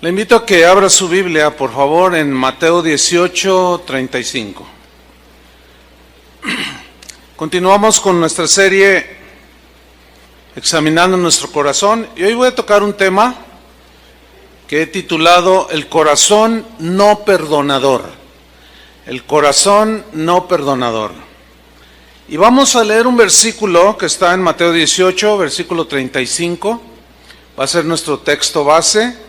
Le invito a que abra su Biblia, por favor, en Mateo 18:35. Continuamos con nuestra serie examinando nuestro corazón y hoy voy a tocar un tema que he titulado El corazón no perdonador. El corazón no perdonador. Y vamos a leer un versículo que está en Mateo 18, versículo 35. Va a ser nuestro texto base.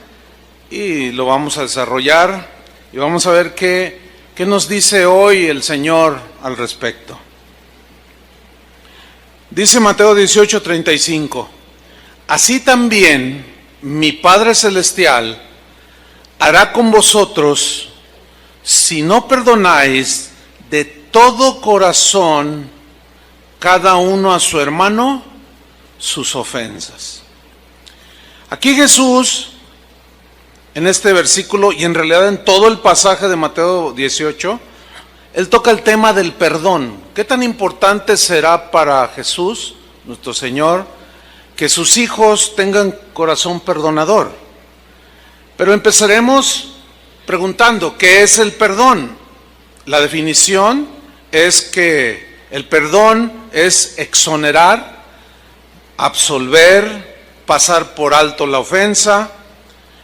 Y lo vamos a desarrollar y vamos a ver qué nos dice hoy el Señor al respecto. Dice Mateo 18:35, así también mi Padre Celestial hará con vosotros si no perdonáis de todo corazón cada uno a su hermano sus ofensas. Aquí Jesús, en este versículo y en realidad en todo el pasaje de Mateo 18, Él toca el tema del perdón. ¿Qué tan importante será para Jesús, nuestro Señor, que sus hijos tengan corazón perdonador? Pero empezaremos preguntando, ¿qué es el perdón? La definición es que el perdón es exonerar, absolver, pasar por alto la ofensa,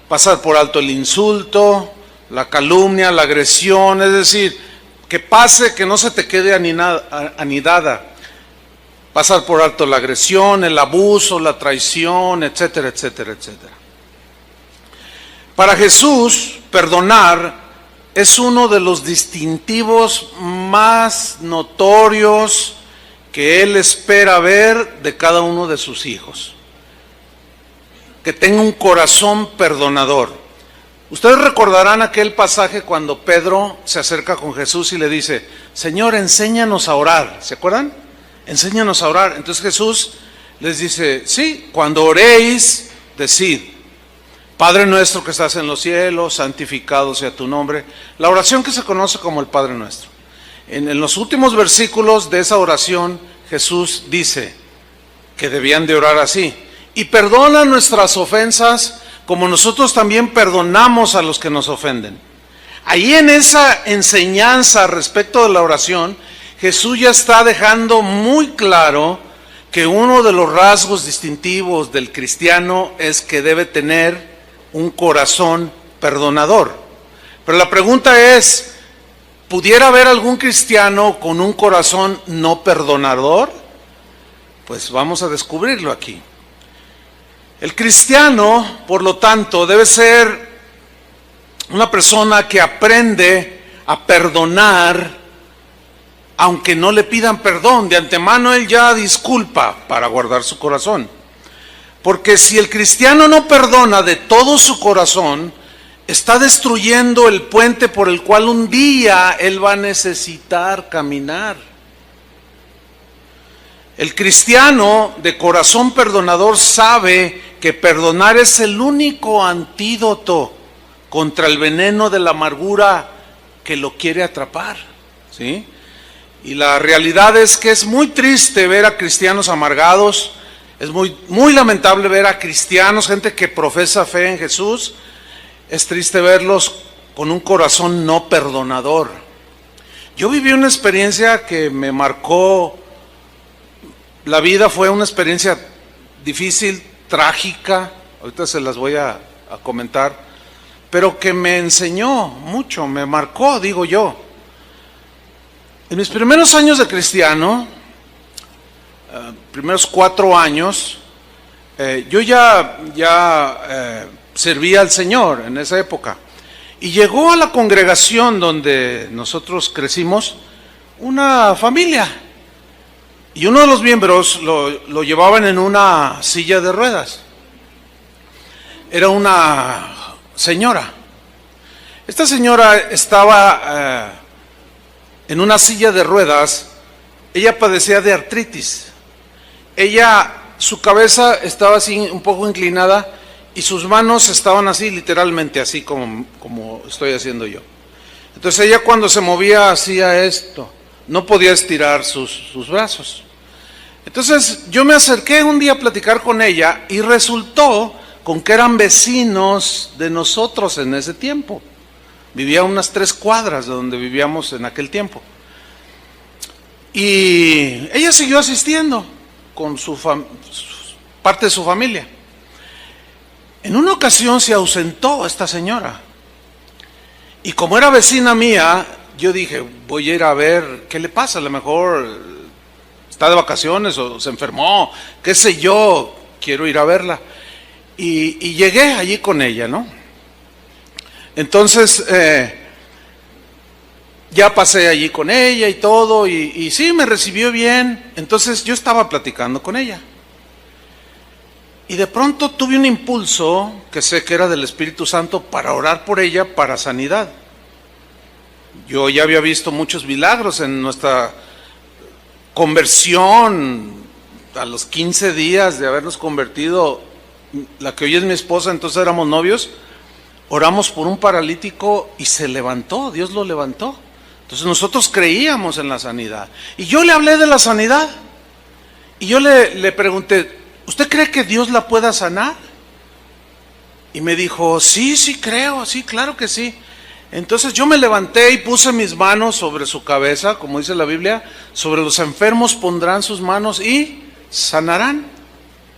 pasar por alto el insulto, la calumnia, la agresión, es decir, que pase, que no se te quede anidada. Pasar por alto la agresión, el abuso, la traición, etcétera, etcétera, etcétera. Para Jesús, perdonar es uno de los distintivos más notorios que Él espera ver de cada uno de sus hijos. Que tenga un corazón perdonador. Ustedes recordarán aquel pasaje cuando Pedro se acerca con Jesús y le dice, Señor, enséñanos a orar. ¿Se acuerdan? Enséñanos a orar. Entonces Jesús les dice, sí, cuando oréis, decid, Padre nuestro que estás en los cielos, santificado sea tu nombre. La oración que se conoce como el Padre nuestro. En los últimos versículos de esa oración, Jesús dice que debían de orar así. Y perdona nuestras ofensas como nosotros también perdonamos a los que nos ofenden. Ahí en esa enseñanza respecto de la oración, Jesús ya está dejando muy claro que uno de los rasgos distintivos del cristiano es que debe tener un corazón perdonador. Pero la pregunta es, ¿pudiera haber algún cristiano con un corazón no perdonador? Pues vamos a descubrirlo aquí. El cristiano, por lo tanto, debe ser una persona que aprende a perdonar, aunque no le pidan perdón. De antemano él ya disculpa para guardar su corazón. Porque si el cristiano no perdona de todo su corazón, está destruyendo el puente por el cual un día él va a necesitar caminar. El cristiano de corazón perdonador sabe que perdonar es el único antídoto contra el veneno de la amargura que lo quiere atrapar, ¿sí? Y la realidad es que es muy triste ver a cristianos amargados, es muy lamentable ver a cristianos, gente que profesa fe en Jesús, es triste verlos con un corazón no perdonador. Yo viví una experiencia que me marcó la vida, fue una experiencia difícil, trágica, ahorita se las voy a comentar, pero que me enseñó mucho, me marcó, digo yo. En mis primeros años de cristiano, primeros 4 años, yo ya servía al Señor en esa época. Y llegó a la congregación donde nosotros crecimos una familia. Y uno de los miembros lo llevaban en una silla de ruedas. Era una señora. Esta señora estaba en una silla de ruedas. Ella padecía de artritis. Su cabeza estaba así un poco inclinada y sus manos estaban así, literalmente así como estoy haciendo yo. Entonces ella cuando se movía hacía esto. No podía estirar sus brazos. Entonces yo me acerqué un día a platicar con ella y resultó con que eran vecinos de nosotros en ese tiempo. Vivía a unas 3 cuadras de donde vivíamos en aquel tiempo. Y ella siguió asistiendo con parte de su familia. En una ocasión se ausentó esta señora. Y como era vecina mía, yo dije, voy a ir a ver qué le pasa. A lo mejor está de vacaciones o se enfermó, qué sé yo, quiero ir a verla. Y llegué allí con ella, ¿no? Entonces, ya pasé allí con ella y todo, y sí, me recibió bien. Entonces yo estaba platicando con ella. Y de pronto tuve un impulso, que sé que era del Espíritu Santo, para orar por ella para sanidad. Yo ya había visto muchos milagros en nuestra conversión. A los 15 días de habernos convertido, la que hoy es mi esposa, entonces éramos novios, oramos por un paralítico y se levantó, Dios lo levantó. Entonces nosotros creíamos en la sanidad. Y yo le hablé de la sanidad. Y yo le pregunté, ¿usted cree que Dios la pueda sanar? Y me dijo, sí, creo, sí, claro que sí. Entonces yo me levanté y puse mis manos sobre su cabeza, como dice la Biblia, sobre los enfermos pondrán sus manos y sanarán.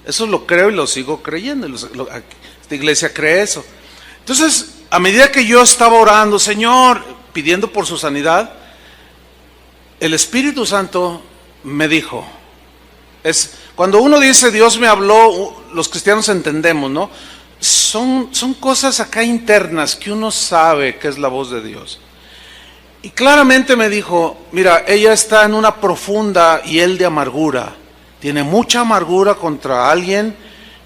Eso lo creo y lo sigo creyendo. Esta iglesia cree eso. Entonces, a medida que yo estaba orando, Señor, pidiendo por su sanidad, el Espíritu Santo me dijo, cuando uno dice Dios me habló, los cristianos entendemos, ¿no? Son cosas acá internas que uno sabe que es la voz de Dios. Y claramente me dijo, mira, ella está en una profunda hiel de amargura, tiene mucha amargura contra alguien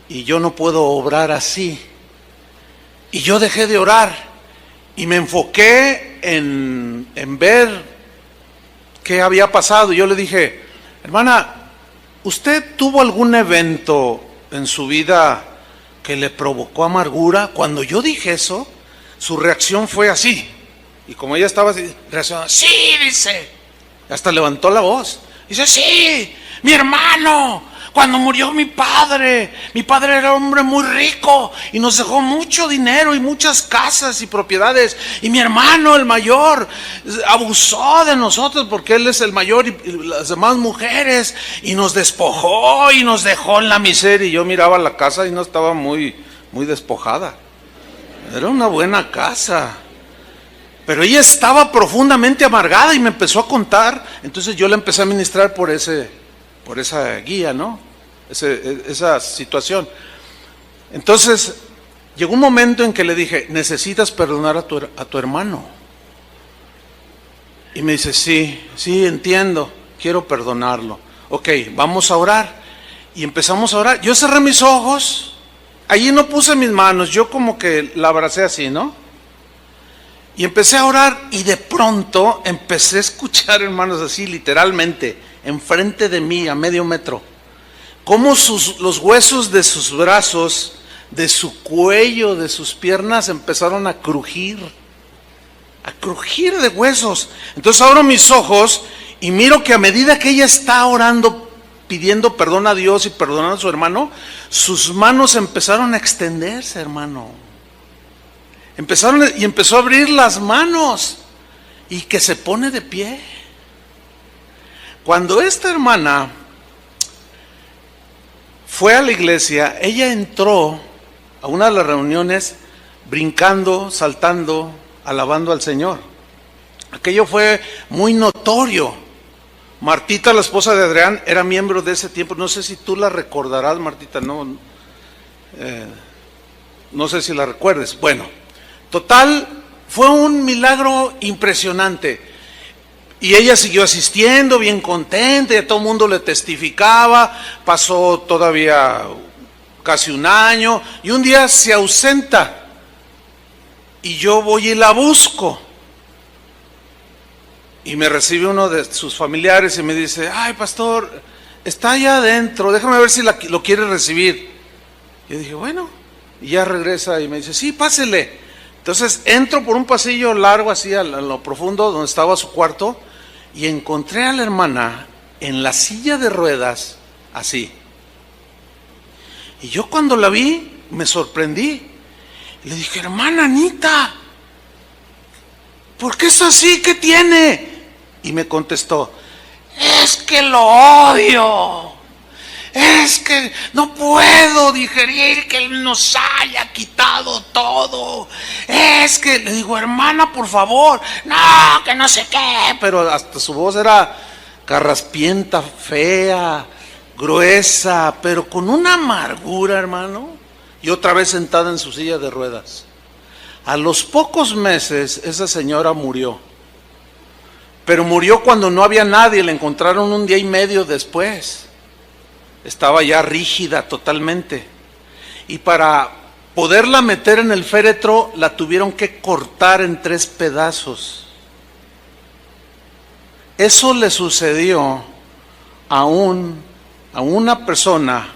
y yo no puedo obrar así. Y yo dejé de orar y me enfoqué en ver qué había pasado. Yo le dije, hermana, ¿usted tuvo algún evento en su vida que le provocó amargura? Cuando yo dije eso, su reacción fue así. Y como ella estaba así, reaccionó, sí, dice. Hasta levantó la voz. Dice, sí, mi hermano, cuando murió mi padre era un hombre muy rico y nos dejó mucho dinero y muchas casas y propiedades. Y mi hermano, el mayor, abusó de nosotros porque él es el mayor y las demás mujeres, y nos despojó y nos dejó en la miseria. Y yo miraba la casa y no estaba muy despojada. Era una buena casa. Pero ella estaba profundamente amargada y me empezó a contar. Entonces yo le empecé a ministrar por esa guía, ¿no? Esa situación. Entonces llegó un momento en que le dije, necesitas perdonar a tu hermano. Y me dice, sí, entiendo, quiero perdonarlo. Ok, vamos a orar. Y empezamos a orar. Yo cerré mis ojos, allí no puse mis manos, yo como que la abracé así, ¿no? Y empecé a orar y de pronto empecé a escuchar, hermanos, así literalmente, enfrente de mí, a medio metro, cómo los huesos de sus brazos, de su cuello, de sus piernas empezaron a crujir de huesos. Entonces abro mis ojos y miro que a medida que ella está orando, pidiendo perdón a Dios y perdonando a su hermano, sus manos empezaron a extenderse, hermano. Empezó a abrir las manos y que se pone de pie. Cuando esta hermana fue a la iglesia, ella entró a una de las reuniones brincando, saltando, alabando al Señor. Aquello fue muy notorio. Martita, la esposa de Adrián, era miembro de ese tiempo. No sé si tú la recordarás, Martita, no sé si la recuerdes. Bueno, total, fue un milagro impresionante. Y ella siguió asistiendo, bien contenta, y a todo el mundo le testificaba. Pasó todavía casi un año, y un día se ausenta. Y yo voy y la busco. Y me recibe uno de sus familiares y me dice, ay, pastor, está allá adentro, déjame ver si lo quiere recibir. Yo dije, bueno, y ya regresa y me dice, sí, pásele. Entonces entro por un pasillo largo así a lo profundo donde estaba su cuarto y encontré a la hermana en la silla de ruedas así. Y yo cuando la vi me sorprendí. Le dije, hermana Anita, ¿por qué es así? ¿Qué tiene? Y me contestó, es que lo odio. Es que no puedo digerir que Él nos haya quitado todo. Es que, le digo, hermana, por favor, no, que no sé qué. Pero hasta su voz era carraspienta, fea, gruesa, pero con una amargura, hermano. Y otra vez sentada en su silla de ruedas. A los pocos meses, esa señora murió. Pero murió cuando no había nadie, la encontraron un día y medio después. Estaba ya rígida totalmente. Y para poderla meter en el féretro, la tuvieron que cortar en 3 pedazos. Eso le sucedió a una persona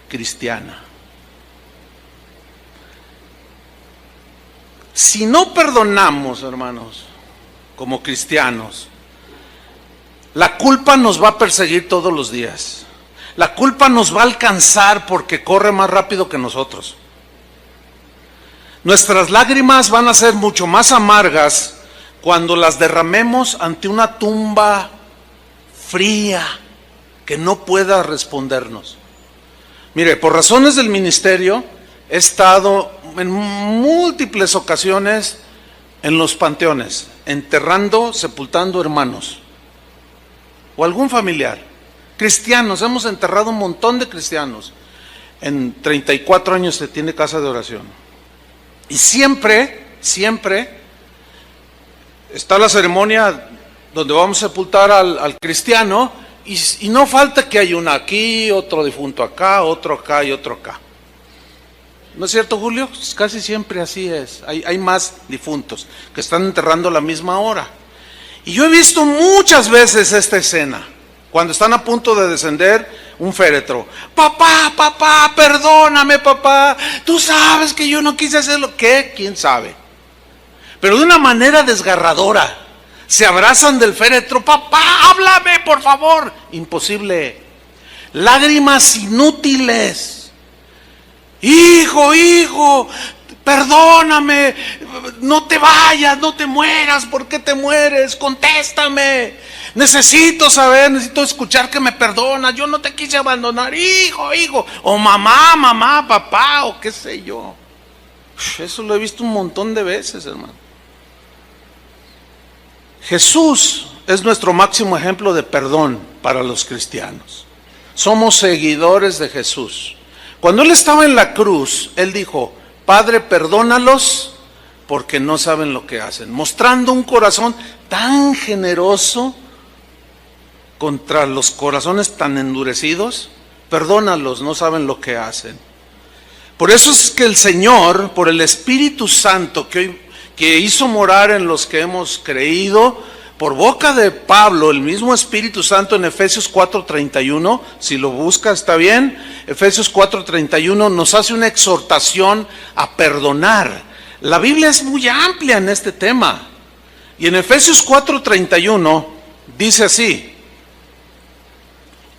cristiana. Si no perdonamos, hermanos, como cristianos, la culpa nos va a perseguir todos los días. La culpa nos va a alcanzar porque corre más rápido que nosotros. Nuestras lágrimas van a ser mucho más amargas cuando las derramemos ante una tumba fría que no pueda respondernos. Mire, por razones del ministerio he estado en múltiples ocasiones en los panteones, enterrando, sepultando hermanos o algún familiar. Cristianos, hemos enterrado un montón de cristianos. En 34 años se tiene casa de oración. Y siempre está la ceremonia donde vamos a sepultar al cristiano y no falta que hay uno aquí, otro difunto acá, otro acá y otro acá. ¿No es cierto, Julio? Casi siempre así es. Hay más difuntos que están enterrando a la misma hora. Y yo he visto muchas veces esta escena. Cuando están a punto de descender un féretro. Papá, perdóname, papá. Tú sabes que yo no quise hacerlo. ¿Qué? ¿Quién sabe? Pero de una manera desgarradora. Se abrazan del féretro. Papá, háblame, por favor. Imposible. Lágrimas inútiles. Hijo, perdóname. No te vayas, no te mueras. ¿Por qué te mueres? Contéstame. Necesito saber, necesito escuchar que me perdonas. Yo no te quise abandonar, hijo. O mamá, papá, o qué sé yo. Eso lo he visto un montón de veces, hermano. Jesús es nuestro máximo ejemplo de perdón para los cristianos. Somos seguidores de Jesús. Cuando Él estaba en la cruz, Él dijo, Padre, perdónalos porque no saben lo que hacen. Mostrando un corazón tan generoso contra los corazones tan endurecidos. Perdónalos, no saben lo que hacen. Por eso es que el Señor, por el Espíritu Santo que hizo morar en los que hemos creído, por boca de Pablo, el mismo Espíritu Santo en Efesios 4:31, si lo busca está bien, Efesios 4:31 nos hace una exhortación a perdonar. La Biblia es muy amplia en este tema. Y en Efesios 4:31 dice así: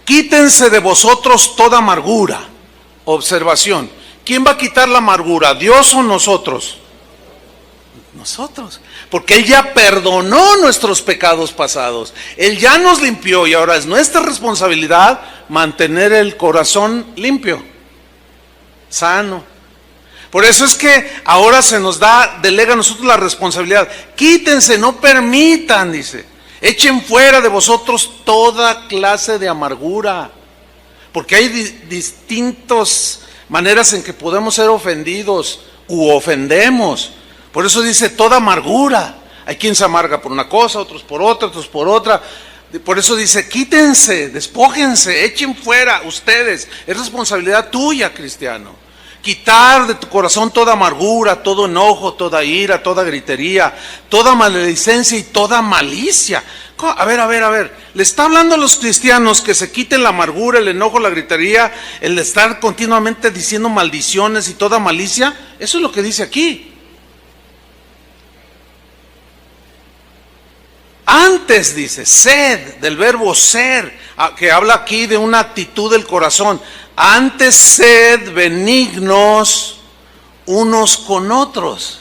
quítense de vosotros toda amargura. Observación, ¿quién va a quitar la amargura? ¿Dios o nosotros? Nosotros, porque Él ya perdonó nuestros pecados pasados. Él ya nos limpió y ahora es nuestra responsabilidad mantener el corazón limpio, sano. Por eso es que ahora se nos delega a nosotros la responsabilidad. Quítense, no permitan, dice. Echen fuera de vosotros toda clase de amargura. Porque hay distintas maneras en que podemos ser ofendidos u ofendemos. Por eso dice toda amargura. Hay quien se amarga por una cosa, otros por otra, otros por otra. Por eso dice quítense, despójense, echen fuera ustedes. Es responsabilidad tuya, cristiano. Quitar de tu corazón toda amargura, todo enojo, toda ira, toda gritería, toda maledicencia y toda malicia. A ver, le está hablando a los cristianos que se quiten la amargura, el enojo, la gritería, el de estar continuamente diciendo maldiciones y toda malicia. Eso es lo que dice aquí. Antes dice, sed, del verbo ser, que habla aquí de una actitud del corazón. Antes sed benignos unos con otros,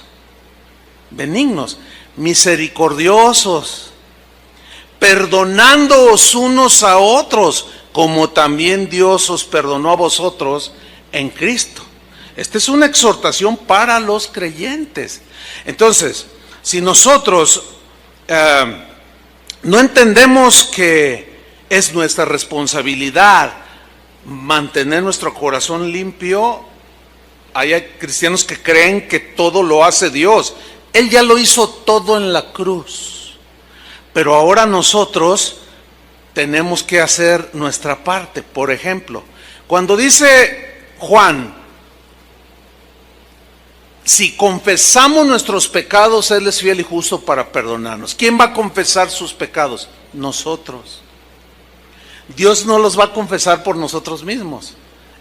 benignos, misericordiosos, perdonándoos unos a otros, como también Dios os perdonó a vosotros en Cristo. Esta es una exhortación para los creyentes. Entonces, si nosotros no entendemos que es nuestra responsabilidad mantener nuestro corazón limpio, hay cristianos que creen que todo lo hace Dios. Él ya lo hizo todo en la cruz. Pero ahora nosotros tenemos que hacer nuestra parte. Por ejemplo, cuando dice Juan, si confesamos nuestros pecados, Él es fiel y justo para perdonarnos. ¿Quién va a confesar sus pecados? Nosotros. Dios no los va a confesar por nosotros mismos.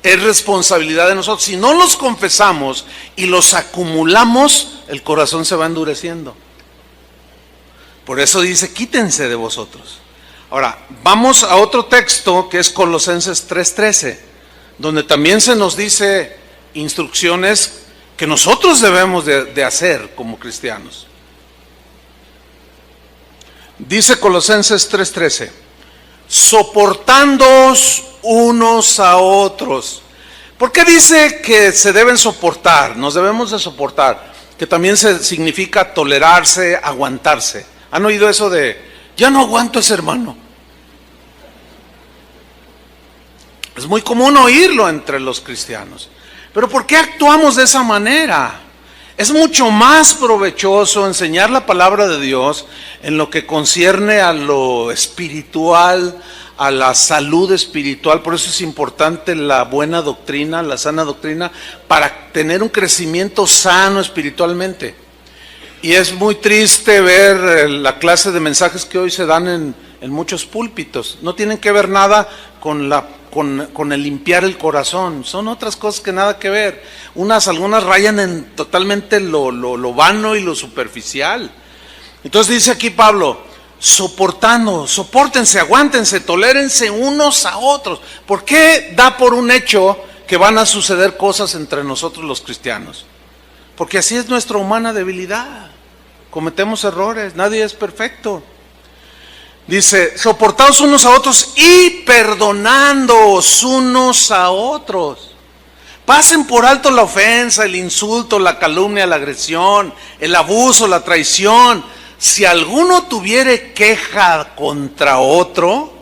Es responsabilidad de nosotros. Si no los confesamos y los acumulamos, el corazón se va endureciendo. Por eso dice, quítense de vosotros. Ahora, vamos a otro texto que es Colosenses 3:13, donde también se nos dice instrucciones que nosotros debemos de hacer como cristianos. Dice Colosenses 3:13, soportándoos unos a otros. ¿Por qué dice que se deben soportar? Nos debemos de soportar, que también significa tolerarse, aguantarse. ¿Han oído eso de, ya no aguanto a ese hermano? Es muy común oírlo entre los cristianos. Pero ¿por qué actuamos de esa manera? Es mucho más provechoso enseñar la palabra de Dios en lo que concierne a lo espiritual, a la salud espiritual. Por eso es importante la buena doctrina, la sana doctrina, para tener un crecimiento sano espiritualmente. Y es muy triste ver la clase de mensajes que hoy se dan en muchos púlpitos. No tienen que ver nada con el limpiar el corazón. Son otras cosas que nada que ver. Algunas rayan en totalmente lo vano y lo superficial. Entonces dice aquí Pablo, sopórtense, aguántense, tolérense unos a otros. ¿Por qué da por un hecho que van a suceder cosas entre nosotros los cristianos? Porque así es nuestra humana debilidad. Cometemos errores, nadie es perfecto. Dice, soportaos unos a otros y perdonándoos unos a otros. Pasen por alto la ofensa, el insulto, la calumnia, la agresión, el abuso, la traición. Si alguno tuviere queja contra otro,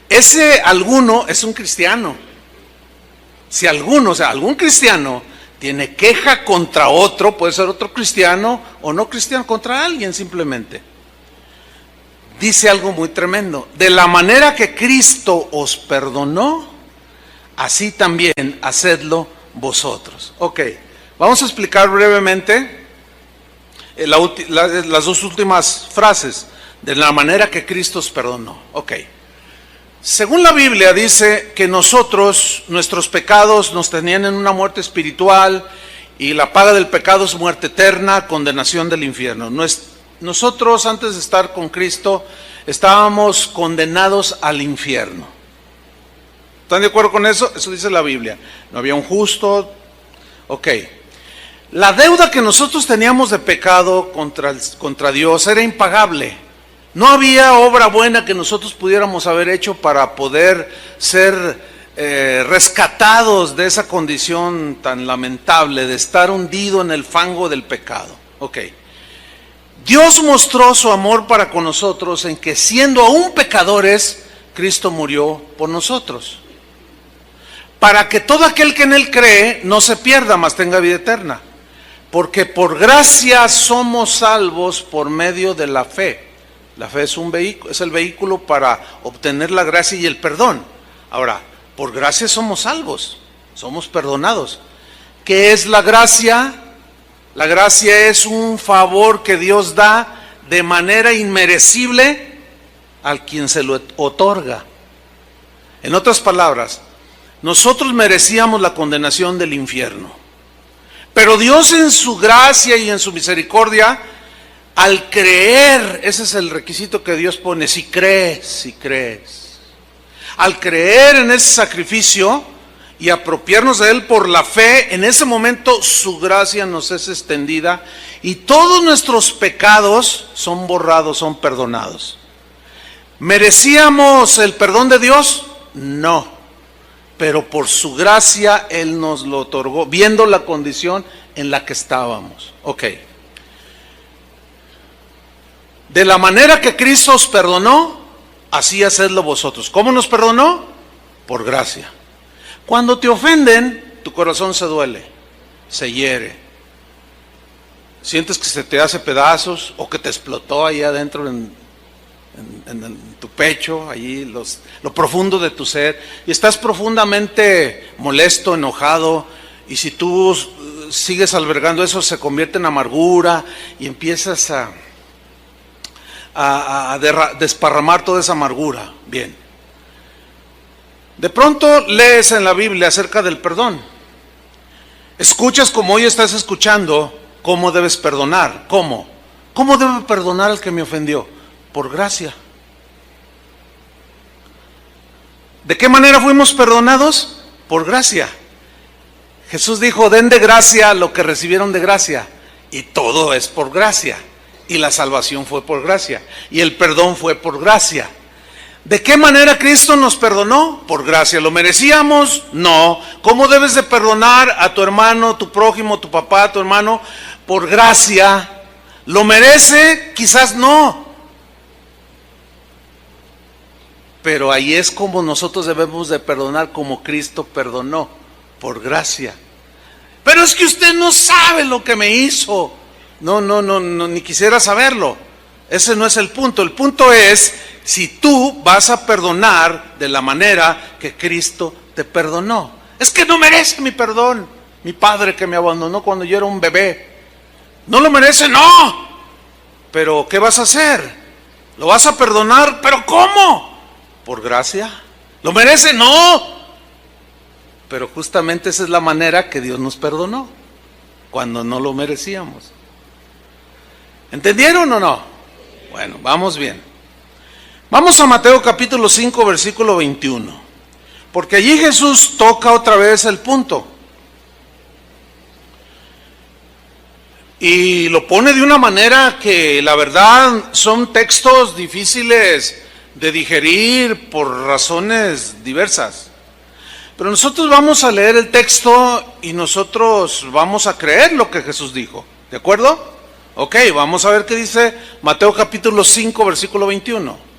ese alguno es un cristiano. Si algún cristiano tiene queja contra otro, puede ser otro cristiano o no cristiano, contra alguien simplemente. Dice algo muy tremendo, de la manera que Cristo os perdonó, así también hacedlo vosotros. Ok, vamos a explicar brevemente las dos últimas frases, de la manera que Cristo os perdonó. Ok, según la Biblia dice que nuestros pecados nos tenían en una muerte espiritual y la paga del pecado es muerte eterna, condenación del infierno. Nosotros antes de estar con Cristo estábamos condenados al infierno. ¿Están de acuerdo con eso? Eso dice la Biblia. No había un justo. Ok. La deuda que nosotros teníamos de pecado contra Dios era impagable. No había obra buena que nosotros pudiéramos haber hecho para poder ser rescatados de esa condición tan lamentable de estar hundido en el fango del pecado. Ok. Dios mostró su amor para con nosotros en que siendo aún pecadores, Cristo murió por nosotros. Para que todo aquel que en Él cree no se pierda, mas tenga vida eterna. Porque por gracia somos salvos por medio de la fe. La fe es el vehículo para obtener la gracia y el perdón. Ahora, por gracia somos salvos, somos perdonados. ¿Qué es la gracia? La gracia es un favor que Dios da de manera inmerecible al quien se lo otorga. En otras palabras, nosotros merecíamos la condenación del infierno. Pero Dios en su gracia y en su misericordia, al creer, ese es el requisito que Dios pone, si crees. Al creer en ese sacrificio y apropiarnos de Él por la fe, en ese momento su gracia nos es extendida y todos nuestros pecados son borrados, son perdonados. ¿Merecíamos el perdón de Dios? No, pero por su gracia Él nos lo otorgó, viendo la condición en la que estábamos. Ok. De la manera que Cristo os perdonó, así hacedlo vosotros. ¿Cómo nos perdonó? Por gracia. Cuando te ofenden, tu corazón se duele, se hiere. Sientes que se te hace pedazos o que te explotó ahí adentro en tu pecho, allí lo profundo de tu ser. Y estás profundamente molesto, enojado. Y si tú sigues albergando eso, se convierte en amargura y empiezas a desparramar toda esa amargura. Bien. De pronto lees en la Biblia acerca del perdón. Escuchas como hoy estás escuchando cómo debes perdonar. ¿Cómo? ¿Cómo debo perdonar al que me ofendió? Por gracia. ¿De qué manera fuimos perdonados? Por gracia. Jesús dijo, den de gracia lo que recibieron de gracia. Y todo es por gracia. Y la salvación fue por gracia. Y el perdón fue por gracia. ¿De qué manera Cristo nos perdonó? Por gracia. ¿Lo merecíamos? No. ¿Cómo debes de perdonar a tu hermano, tu prójimo, tu papá, tu hermano? Por gracia. ¿Lo merece? Quizás no. Pero ahí es como nosotros debemos de perdonar, como Cristo perdonó, por gracia. Pero es que usted no sabe lo que me hizo. No, ni quisiera saberlo. Ese no es el punto. El punto es si tú vas a perdonar de la manera que Cristo te perdonó. Es que no merece mi perdón. Mi padre que me abandonó cuando yo era un bebé. ¿No lo merece? No. Pero ¿qué vas a hacer? ¿Lo vas a perdonar? ¿Pero cómo? ¿Por gracia? ¿Lo merece? No. Pero justamente esa es la manera que Dios nos perdonó, cuando no lo merecíamos. ¿Entendieron o no? Bueno, vamos bien. Vamos a Mateo capítulo 5, versículo 21. Porque allí Jesús toca otra vez el punto. Y lo pone de una manera que la verdad son textos difíciles de digerir por razones diversas. Pero nosotros vamos a leer el texto y nosotros vamos a creer lo que Jesús dijo. ¿De acuerdo? Ok, vamos a ver qué dice Mateo capítulo 5, versículo 21.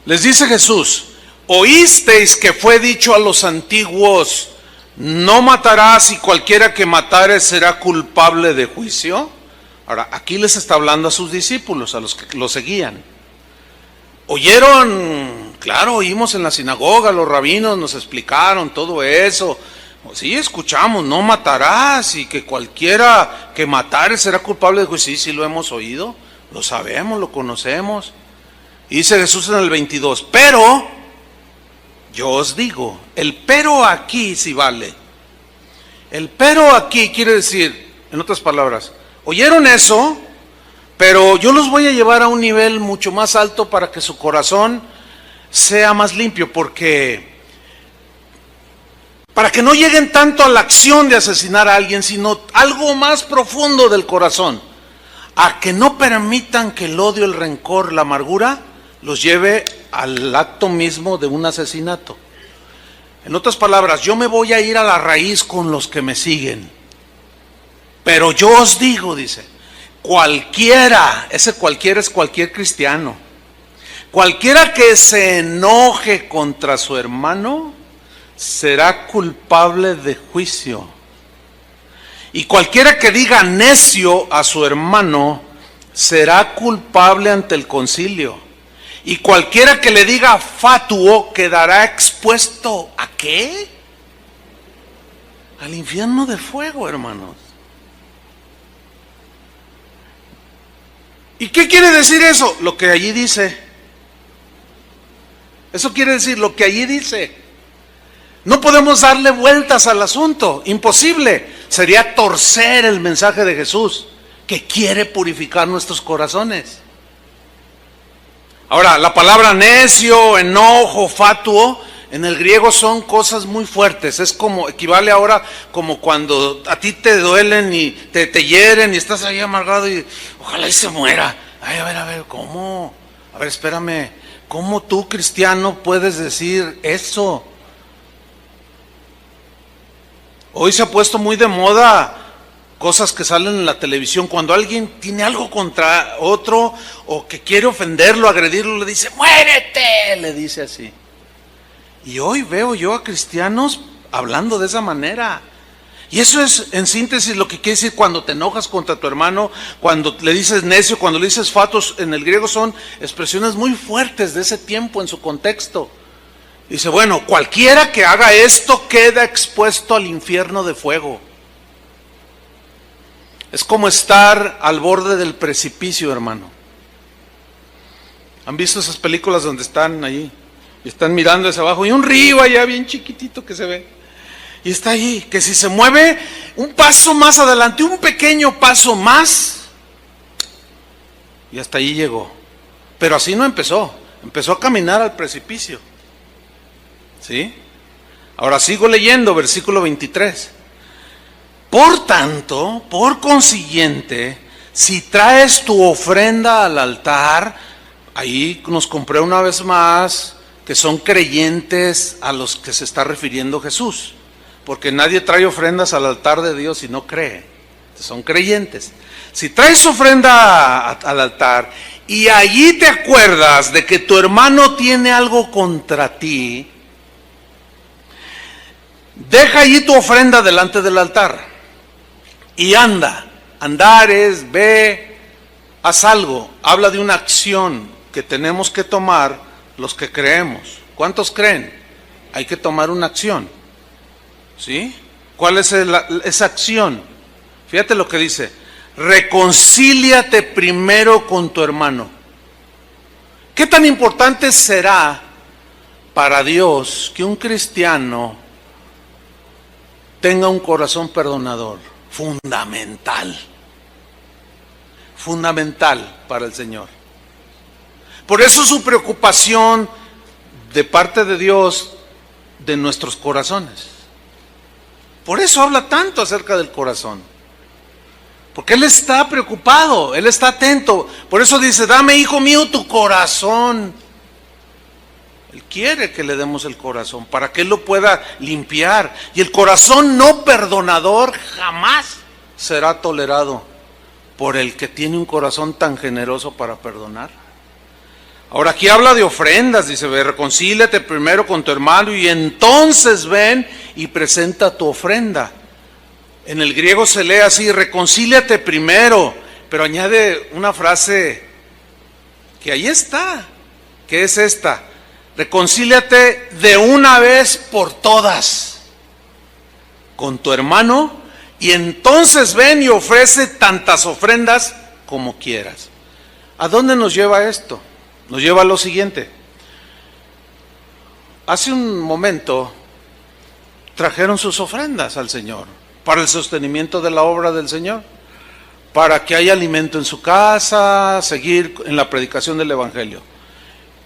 Les dice Jesús, oísteis que fue dicho a los antiguos, no matarás y cualquiera que matare será culpable de juicio. Ahora, aquí les está hablando a sus discípulos, a los que lo seguían. Oyeron, claro, oímos en la sinagoga, los rabinos nos explicaron todo eso. Sí, escuchamos, no matarás y que cualquiera que matare será culpable de juicio. Sí, lo hemos oído, lo sabemos, lo conocemos. Y dice Jesús en el 22, pero yo os digo, el pero aquí sí vale. El pero aquí quiere decir, en otras palabras, oyeron eso, pero yo los voy a llevar a un nivel mucho más alto para que su corazón sea más limpio, porque para que no lleguen tanto a la acción de asesinar a alguien, sino algo más profundo del corazón, a que no permitan que el odio, el rencor, la amargura los lleve al acto mismo de un asesinato. En otras palabras, yo me voy a ir a la raíz con los que me siguen. Pero yo os digo, dice, cualquiera, ese cualquiera es cualquier cristiano, cualquiera que se enoje contra su hermano será culpable de juicio. Y cualquiera que diga necio a su hermano será culpable ante el concilio. Y cualquiera que le diga fatuo quedará expuesto ¿a qué? Al infierno de fuego, hermanos. ¿Y qué quiere decir eso? Lo que allí dice. Eso quiere decir lo que allí dice. No podemos darle vueltas al asunto, imposible. Sería torcer el mensaje de Jesús, que quiere purificar nuestros corazones. Ahora, la palabra necio, enojo, fatuo, En el griego son cosas muy fuertes. Es como, equivale ahora como cuando a ti te duelen y te hieren y estás ahí amargado y ojalá y se muera. Ay, a ver, ¿cómo? A ver, espérame. ¿Cómo tú, cristiano, puedes decir eso? Hoy se ha puesto muy de moda cosas que salen en la televisión. Cuando alguien tiene algo contra otro o que quiere ofenderlo, agredirlo, le dice, ¡muérete! Le dice así. Y hoy veo yo a cristianos hablando de esa manera. Y eso es, en síntesis, lo que quiere decir cuando te enojas contra tu hermano, cuando le dices necio, cuando le dices fatos. En el griego son expresiones muy fuertes de ese tiempo en su contexto. Dice, bueno, cualquiera que haga esto queda expuesto al infierno de fuego. Es como estar al borde del precipicio, hermano. ¿Han visto esas películas donde están allí? Y están mirando hacia abajo y un río allá bien chiquitito que se ve. Y está allí, que si se mueve un paso más adelante, un pequeño paso más, y hasta allí llegó. Pero así no empezó, empezó a caminar al precipicio. ¿Sí? Ahora sigo leyendo, versículo 23. Por tanto, por consiguiente, si traes tu ofrenda al altar, ahí nos compré una vez más que son creyentes a los que se está refiriendo Jesús, porque nadie trae ofrendas al altar de Dios si no cree, son creyentes. Si traes ofrenda al altar y allí te acuerdas de que tu hermano tiene algo contra ti, deja allí tu ofrenda delante del altar y anda. Andar es, ve, haz algo. Habla de una acción que tenemos que tomar los que creemos. ¿Cuántos creen? Hay que tomar una acción. ¿Sí? ¿Cuál es esa acción? Fíjate lo que dice. Reconcíliate primero con tu hermano. ¿Qué tan importante será para Dios que un cristiano tenga un corazón perdonador? Fundamental. Fundamental para el Señor. Por eso su preocupación de parte de Dios de nuestros corazones. Por eso habla tanto acerca del corazón. Porque Él está preocupado, Él está atento. Por eso dice, dame, hijo mío, tu corazón. Él quiere que le demos el corazón para que Él lo pueda limpiar. Y el corazón no perdonador jamás será tolerado por el que tiene un corazón tan generoso para perdonar. Ahora aquí habla de ofrendas, dice, ve, reconcíliate primero con tu hermano y entonces ven y presenta tu ofrenda. En el griego se lee así, reconcíliate primero, pero añade una frase que ahí está, que es esta: reconcíliate de una vez por todas con tu hermano y entonces ven y ofrece tantas ofrendas como quieras. ¿A dónde nos lleva esto? Nos lleva a lo siguiente. Hace un momento trajeron sus ofrendas al Señor para el sostenimiento de la obra del Señor, para que haya alimento en su casa, seguir en la predicación del Evangelio.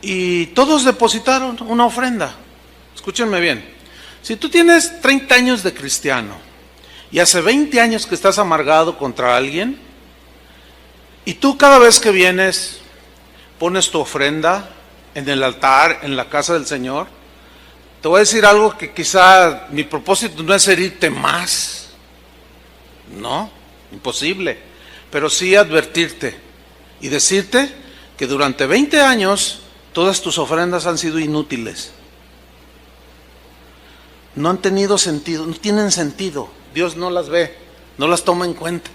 Y todos depositaron una ofrenda. Escúchenme bien. Si tú tienes 30 años de cristiano y hace 20 años que estás amargado contra alguien, y tú cada vez que vienes pones tu ofrenda en el altar, en la casa del Señor, te voy a decir algo que quizá mi propósito no es herirte más, no, imposible, pero sí advertirte y decirte que durante 20 años todas tus ofrendas han sido inútiles, no han tenido sentido, no tienen sentido, Dios no las ve, no las toma en cuenta.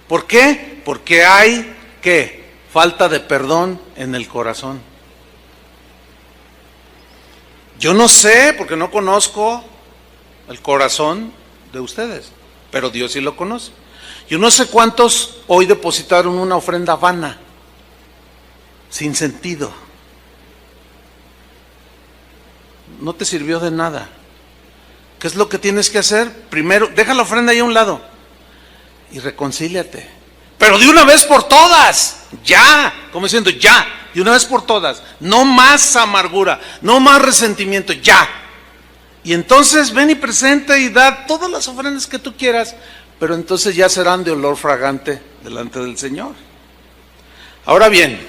¿Por qué? Porque hay, ¿qué? Falta de perdón en el corazón. Yo no sé, porque no conozco el corazón de ustedes, pero Dios sí lo conoce. Yo no sé cuántos hoy depositaron una ofrenda vana, sin sentido. No te sirvió de nada. ¿Qué es lo que tienes que hacer? Primero, deja la ofrenda ahí a un lado y reconcíliate. Pero de una vez por todas, ya, como diciendo, ya, de una vez por todas, no más amargura, no más resentimiento, ya. Y entonces ven y presenta y da todas las ofrendas que tú quieras, pero entonces ya serán de olor fragante delante del Señor. Ahora bien,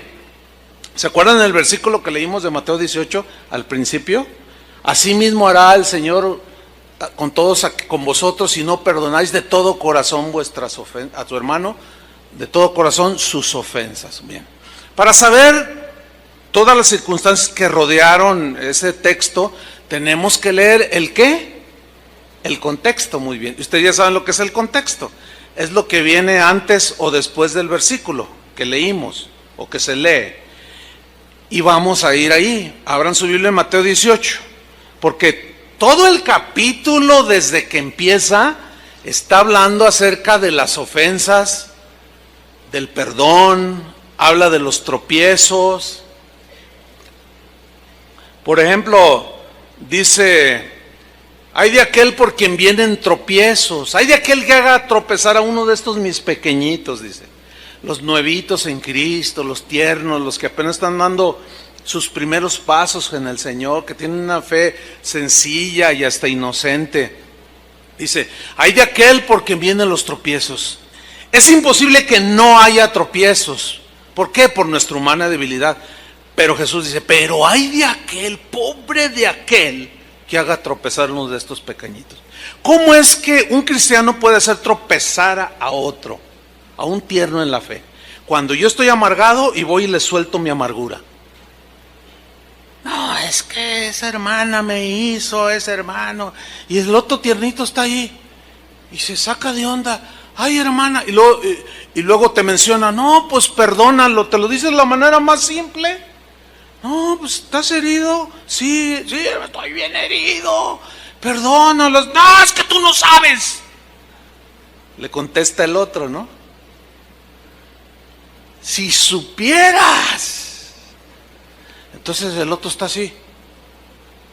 ¿se acuerdan del versículo que leímos de Mateo 18 al principio? Asimismo hará el Señor con todos, con vosotros, si no perdonáis de todo corazón vuestras ofensas, a tu hermano, de todo corazón sus ofensas. Bien, para saber todas las circunstancias que rodearon ese texto, tenemos que leer ¿el qué? El contexto, muy bien. Ustedes ya saben lo que es el contexto. Es lo que viene antes o después del versículo que leímos o que se lee. Y vamos a ir ahí. Abran su Biblia en Mateo 18, porque todo el capítulo desde que empieza está hablando acerca de las ofensas, del perdón, habla de los tropiezos. Por ejemplo, dice: hay de aquel por quien vienen tropiezos, hay de aquel que haga tropezar a uno de estos mis pequeñitos, dice. Los nuevitos en Cristo, los tiernos, los que apenas están dando sus primeros pasos en el Señor, que tienen una fe sencilla y hasta inocente. Dice: hay de aquel por quien vienen los tropiezos. Es imposible que no haya tropiezos. ¿Por qué? Por nuestra humana debilidad. Pero Jesús dice: pero hay de aquel, pobre de aquel, que haga tropezar a uno de estos pequeñitos. ¿Cómo es que un cristiano puede hacer tropezar a otro, a un tierno en la fe? Cuando yo estoy amargado y voy y le suelto mi amargura. No, es que esa hermana me hizo, ese hermano, y el otro tiernito está ahí y se saca de onda. Ay, hermana, y luego te menciona: no, pues perdónalo, te lo dices de la manera más simple. No, pues ¿estás herido? Sí, estoy bien herido, perdónalo. No, es que tú no sabes, le contesta el otro, ¿no? Si supieras. Entonces el otro está así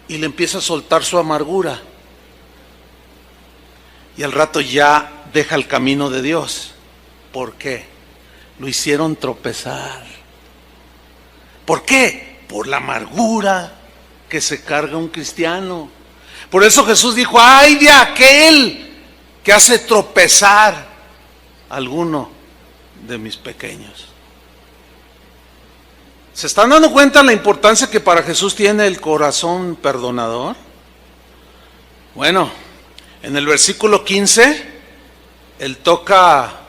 y le empieza a soltar su amargura, y al rato ya deja el camino de Dios. ¿Por qué? Lo hicieron tropezar. ¿Por qué? Por la amargura que se carga un cristiano. Por eso Jesús dijo: ay de aquel que hace tropezar a alguno de mis pequeños. ¿Se están dando cuenta la importancia que para Jesús tiene el corazón perdonador? Bueno, en el versículo 15, Él toca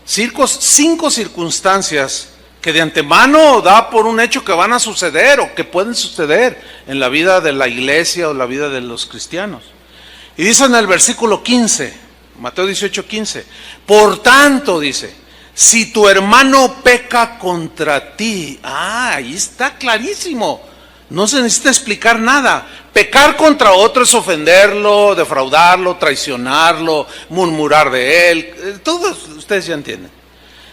5 circunstancias que de antemano da por un hecho que van a suceder o que pueden suceder en la vida de la iglesia o la vida de los cristianos. Y dice en el versículo 15, Mateo 18, 15, por tanto, dice, si tu hermano peca contra ti, ahí está clarísimo, no se necesita explicar nada. Pecar contra otro es ofenderlo, defraudarlo, traicionarlo, murmurar de él, todos ustedes ya entienden.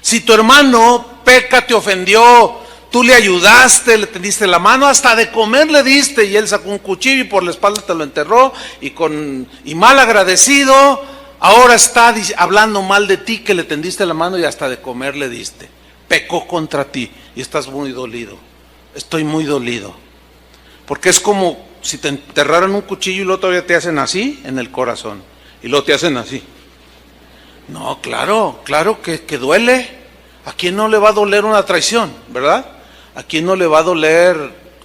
Si tu hermano peca, te ofendió, tú le ayudaste, le tendiste la mano, hasta de comer le diste, y él sacó un cuchillo y por la espalda te lo enterró, y mal agradecido, ahora está hablando mal de ti, que le tendiste la mano y hasta de comer le diste. Pecó contra ti y estás muy dolido. Estoy muy dolido. Porque es como si te enterraran un cuchillo y luego todavía te hacen así en el corazón. Y luego te hacen así. No, claro que duele. ¿A quién no le va a doler una traición, verdad? ¿A quién no le va a doler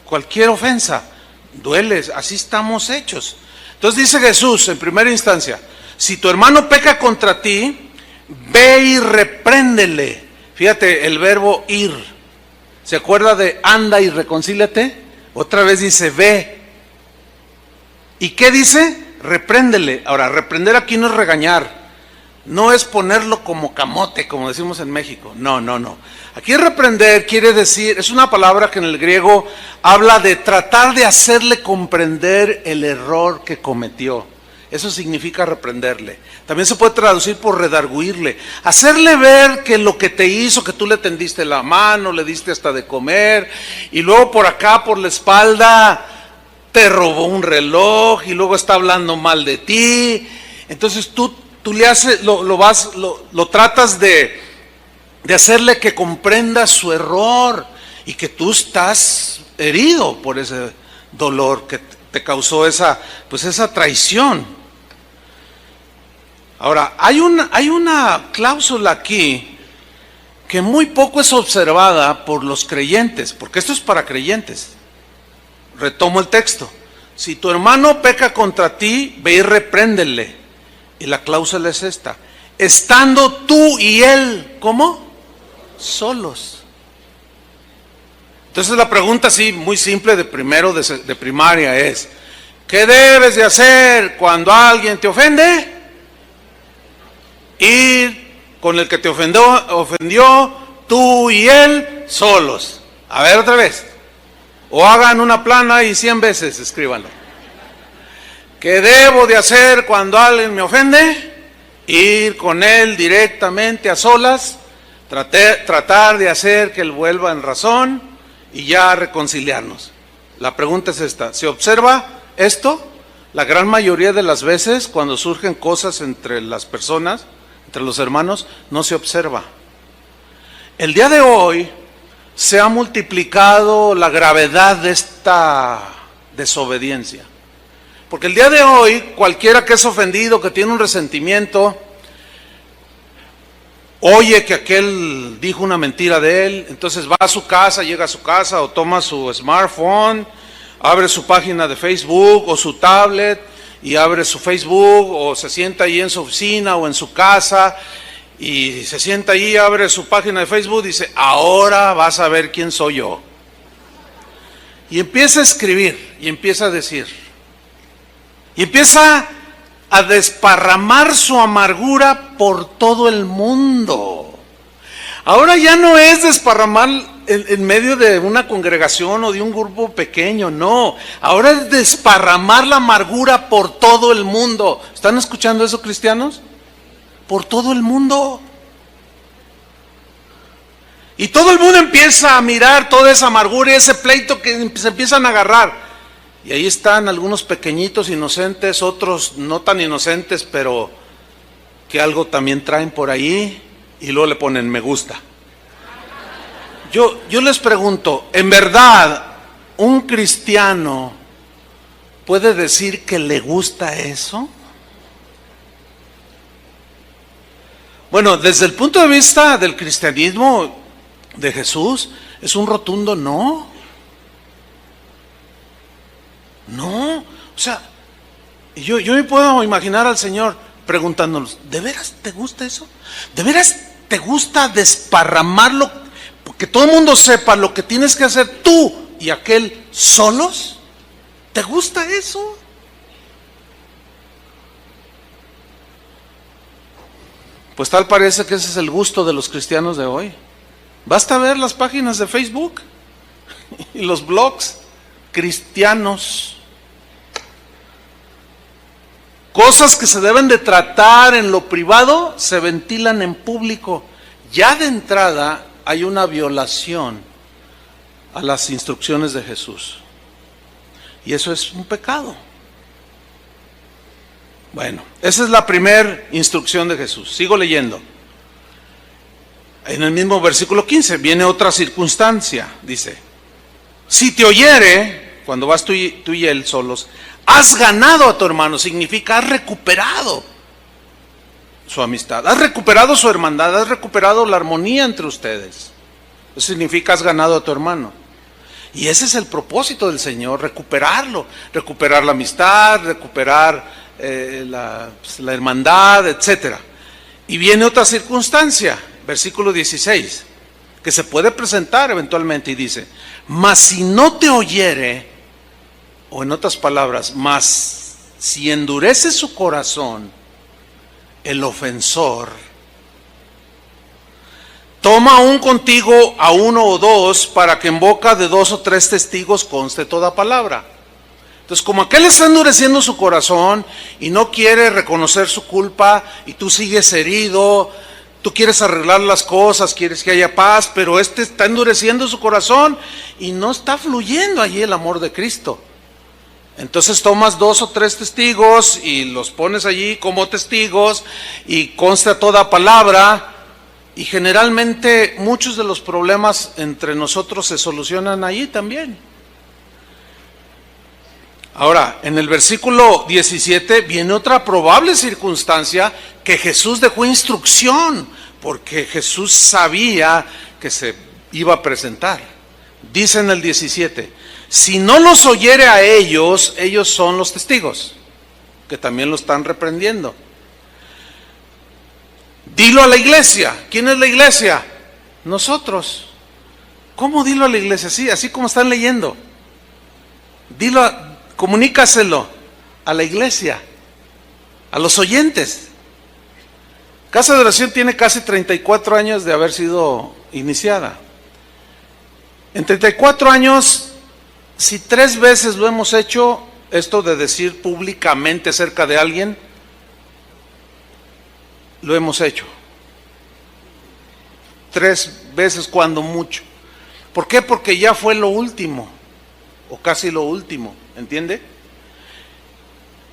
cualquier ofensa? Duele, así estamos hechos. Entonces dice Jesús en primera instancia: si tu hermano peca contra ti, ve y repréndele. Fíjate el verbo ir. ¿Se acuerda de anda y reconcíliate? Otra vez dice ve. ¿Y qué dice? Repréndele. Ahora, reprender aquí no es regañar. No es ponerlo como camote, como decimos en México. No. Aquí reprender quiere decir, es una palabra que en el griego habla de tratar de hacerle comprender el error que cometió. Eso significa reprenderle. También se puede traducir por redarguirle. Hacerle ver que lo que te hizo, que tú le tendiste la mano, le diste hasta de comer, y luego por acá, por la espalda, te robó un reloj, y luego está hablando mal de ti. Entonces tú le haces, lo tratas de hacerle que comprenda su error. y que tú estás herido por ese dolor que te causó esa traición. Ahora, hay una cláusula aquí que muy poco es observada por los creyentes, porque esto es para creyentes. Retomo el texto. Si tu hermano peca contra ti, ve y repréndele. Y la cláusula es esta: estando tú y él, ¿cómo? Solos. Entonces la pregunta así, muy simple de primero de primaria es: ¿qué debes de hacer cuando alguien te ofende? Ir con el que te ofendió, tú y él solos. A ver otra vez. O hagan una plana y 100 veces escríbanlo. ¿Qué debo de hacer cuando alguien me ofende? Ir con él directamente a solas, tratar de hacer que él vuelva en razón y ya reconciliarnos. La pregunta es esta: ¿se observa esto? La gran mayoría de las veces cuando surgen cosas entre las personas, entre los hermanos, no se observa. El día de hoy se ha multiplicado la gravedad de esta desobediencia. Porque el día de hoy, cualquiera que es ofendido, que tiene un resentimiento, oye que aquel dijo una mentira de él, entonces va a su casa, llega a su casa o toma su smartphone, abre su página de Facebook o su tablet y abre su Facebook, o se sienta ahí en su oficina o en su casa y se sienta ahí, abre su página de Facebook y dice: ahora vas a ver quién soy yo. Y empieza a escribir y empieza a decir y empieza a desparramar su amargura por todo el mundo. Ahora ya no es desparramar en medio de una congregación o de un grupo pequeño, no. Ahora es desparramar la amargura por todo el mundo. ¿Están escuchando eso, cristianos? Por todo el mundo. Y todo el mundo empieza a mirar toda esa amargura y ese pleito que se empiezan a agarrar. Y ahí están algunos pequeñitos inocentes, otros no tan inocentes, pero que algo también traen por ahí y luego le ponen me gusta. Yo les pregunto, ¿en verdad un cristiano puede decir que le gusta eso? Bueno, desde el punto de vista del cristianismo de Jesús, es un rotundo no. No, o sea, yo me puedo imaginar al Señor preguntándonos: ¿de veras te gusta eso? ¿De veras te gusta desparramarlo? Que todo el mundo sepa lo que tienes que hacer tú y aquel solos. ¿Te gusta eso? Pues tal parece que ese es el gusto de los cristianos de hoy. Basta ver las páginas de Facebook y los blogs cristianos. Cosas que se deben de tratar en lo privado se ventilan en público. Ya de entrada hay una violación a las instrucciones de Jesús. Y eso es un pecado. Bueno, esa es la primera instrucción de Jesús. Sigo leyendo. En el mismo versículo 15 viene otra circunstancia. Dice: si te oyere, cuando vas tú y él solos, has ganado a tu hermano. Significa has recuperado su amistad, has recuperado su hermandad, has recuperado la armonía entre ustedes. Eso significa has ganado a tu hermano. Y ese es el propósito del Señor: recuperarlo, recuperar la amistad, recuperar la hermandad, etc. Y viene otra circunstancia, versículo 16, que se puede presentar eventualmente y dice: mas si no te oyere, o en otras palabras, mas si endurece su corazón el ofensor, toma aún contigo a uno o dos, para que en boca de 2 o 3 testigos conste toda palabra. Entonces, como aquel está endureciendo su corazón y no quiere reconocer su culpa, y tú sigues herido, tú quieres arreglar las cosas, quieres que haya paz, pero este está endureciendo su corazón y no está fluyendo allí el amor de Cristo. Entonces tomas 2 o 3 testigos y los pones allí como testigos y consta toda palabra. Y generalmente muchos de los problemas entre nosotros se solucionan allí también. Ahora, en el versículo 17 viene otra probable circunstancia que Jesús dejó instrucción, porque Jesús sabía que se iba a presentar. Dice en el 17, si no los oyere a ellos, ellos son los testigos, que también lo están reprendiendo. Dilo a la iglesia. ¿Quién es la iglesia? Nosotros. ¿Cómo dilo a la iglesia? Sí, así como están leyendo. Comunícaselo a la iglesia, a los oyentes. Casa de Oración tiene casi 34 años de haber sido iniciada. En 34 años, si 3 veces lo hemos hecho, esto de decir públicamente acerca de alguien, lo hemos hecho. 3 veces cuando mucho. ¿Por qué? Porque ya fue lo último, o casi lo último, ¿entiende?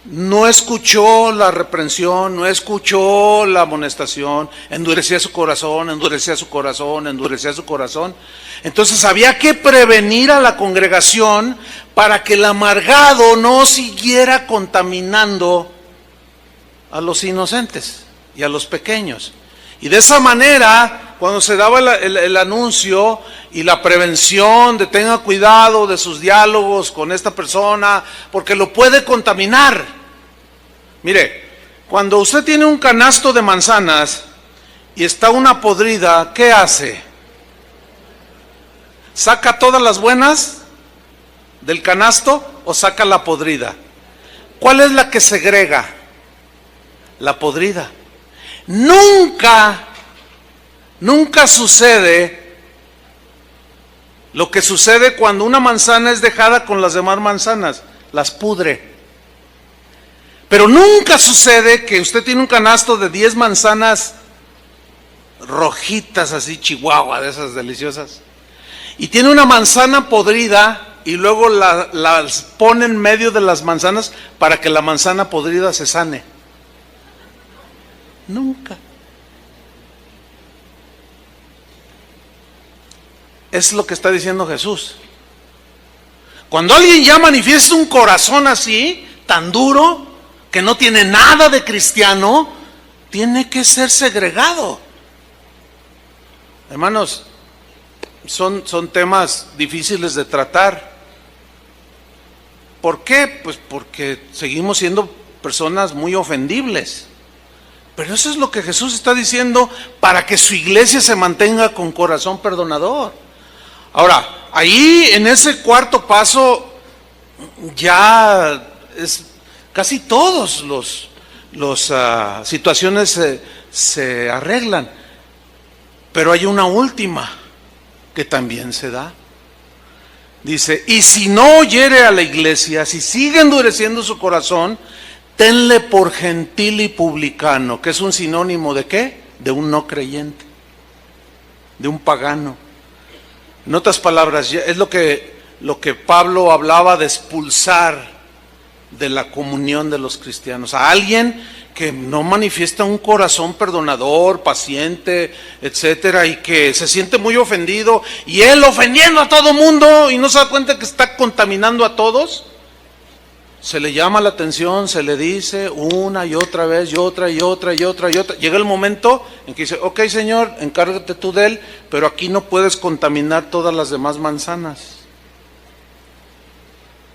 No escuchó la reprensión, no escuchó la amonestación, endurecía su corazón, endurecía su corazón, endurecía su corazón. Entonces había que prevenir a la congregación para que el amargado no siguiera contaminando a los inocentes y a los pequeños. Y de esa manera, cuando se daba el anuncio y la prevención de tenga cuidado de sus diálogos con esta persona, porque lo puede contaminar. Mire, cuando usted tiene un canasto de manzanas y está una podrida, ¿qué hace? ¿Saca todas las buenas del canasto o saca la podrida? ¿Cuál es la que segrega? La podrida. Nunca sucede lo que sucede cuando una manzana es dejada con las demás manzanas, las pudre. Pero nunca sucede que usted tiene un canasto de 10 manzanas rojitas, así chihuahua, de esas deliciosas, y tiene una manzana podrida y luego las pone en medio de las manzanas para que la manzana podrida se sane. Nunca. Es lo que está diciendo Jesús. Cuando alguien ya manifiesta un corazón así, tan duro, que no tiene nada de cristiano, tiene que ser segregado. Hermanos, son temas difíciles de tratar. ¿Por qué? Pues porque seguimos siendo personas muy ofendibles. Pero eso es lo que Jesús está diciendo para que su iglesia se mantenga con corazón perdonador. Ahora, ahí en ese cuarto paso ya es casi todos los situaciones se arreglan. Pero hay una última que también se da. Dice, y si no oyere a la iglesia, si sigue endureciendo su corazón, tenle por gentil y publicano, que es un sinónimo de ¿qué? De un no creyente, de un pagano. En otras palabras, es lo que Pablo hablaba de expulsar de la comunión de los cristianos, a alguien que no manifiesta un corazón perdonador, paciente, etcétera, y que se siente muy ofendido, y él ofendiendo a todo mundo y no se da cuenta que está contaminando a todos. Se le llama la atención, se le dice una y otra vez, y otra y otra y otra y otra. Llega el momento en que dice, ok Señor, encárgate tú de él, pero aquí no puedes contaminar todas las demás manzanas.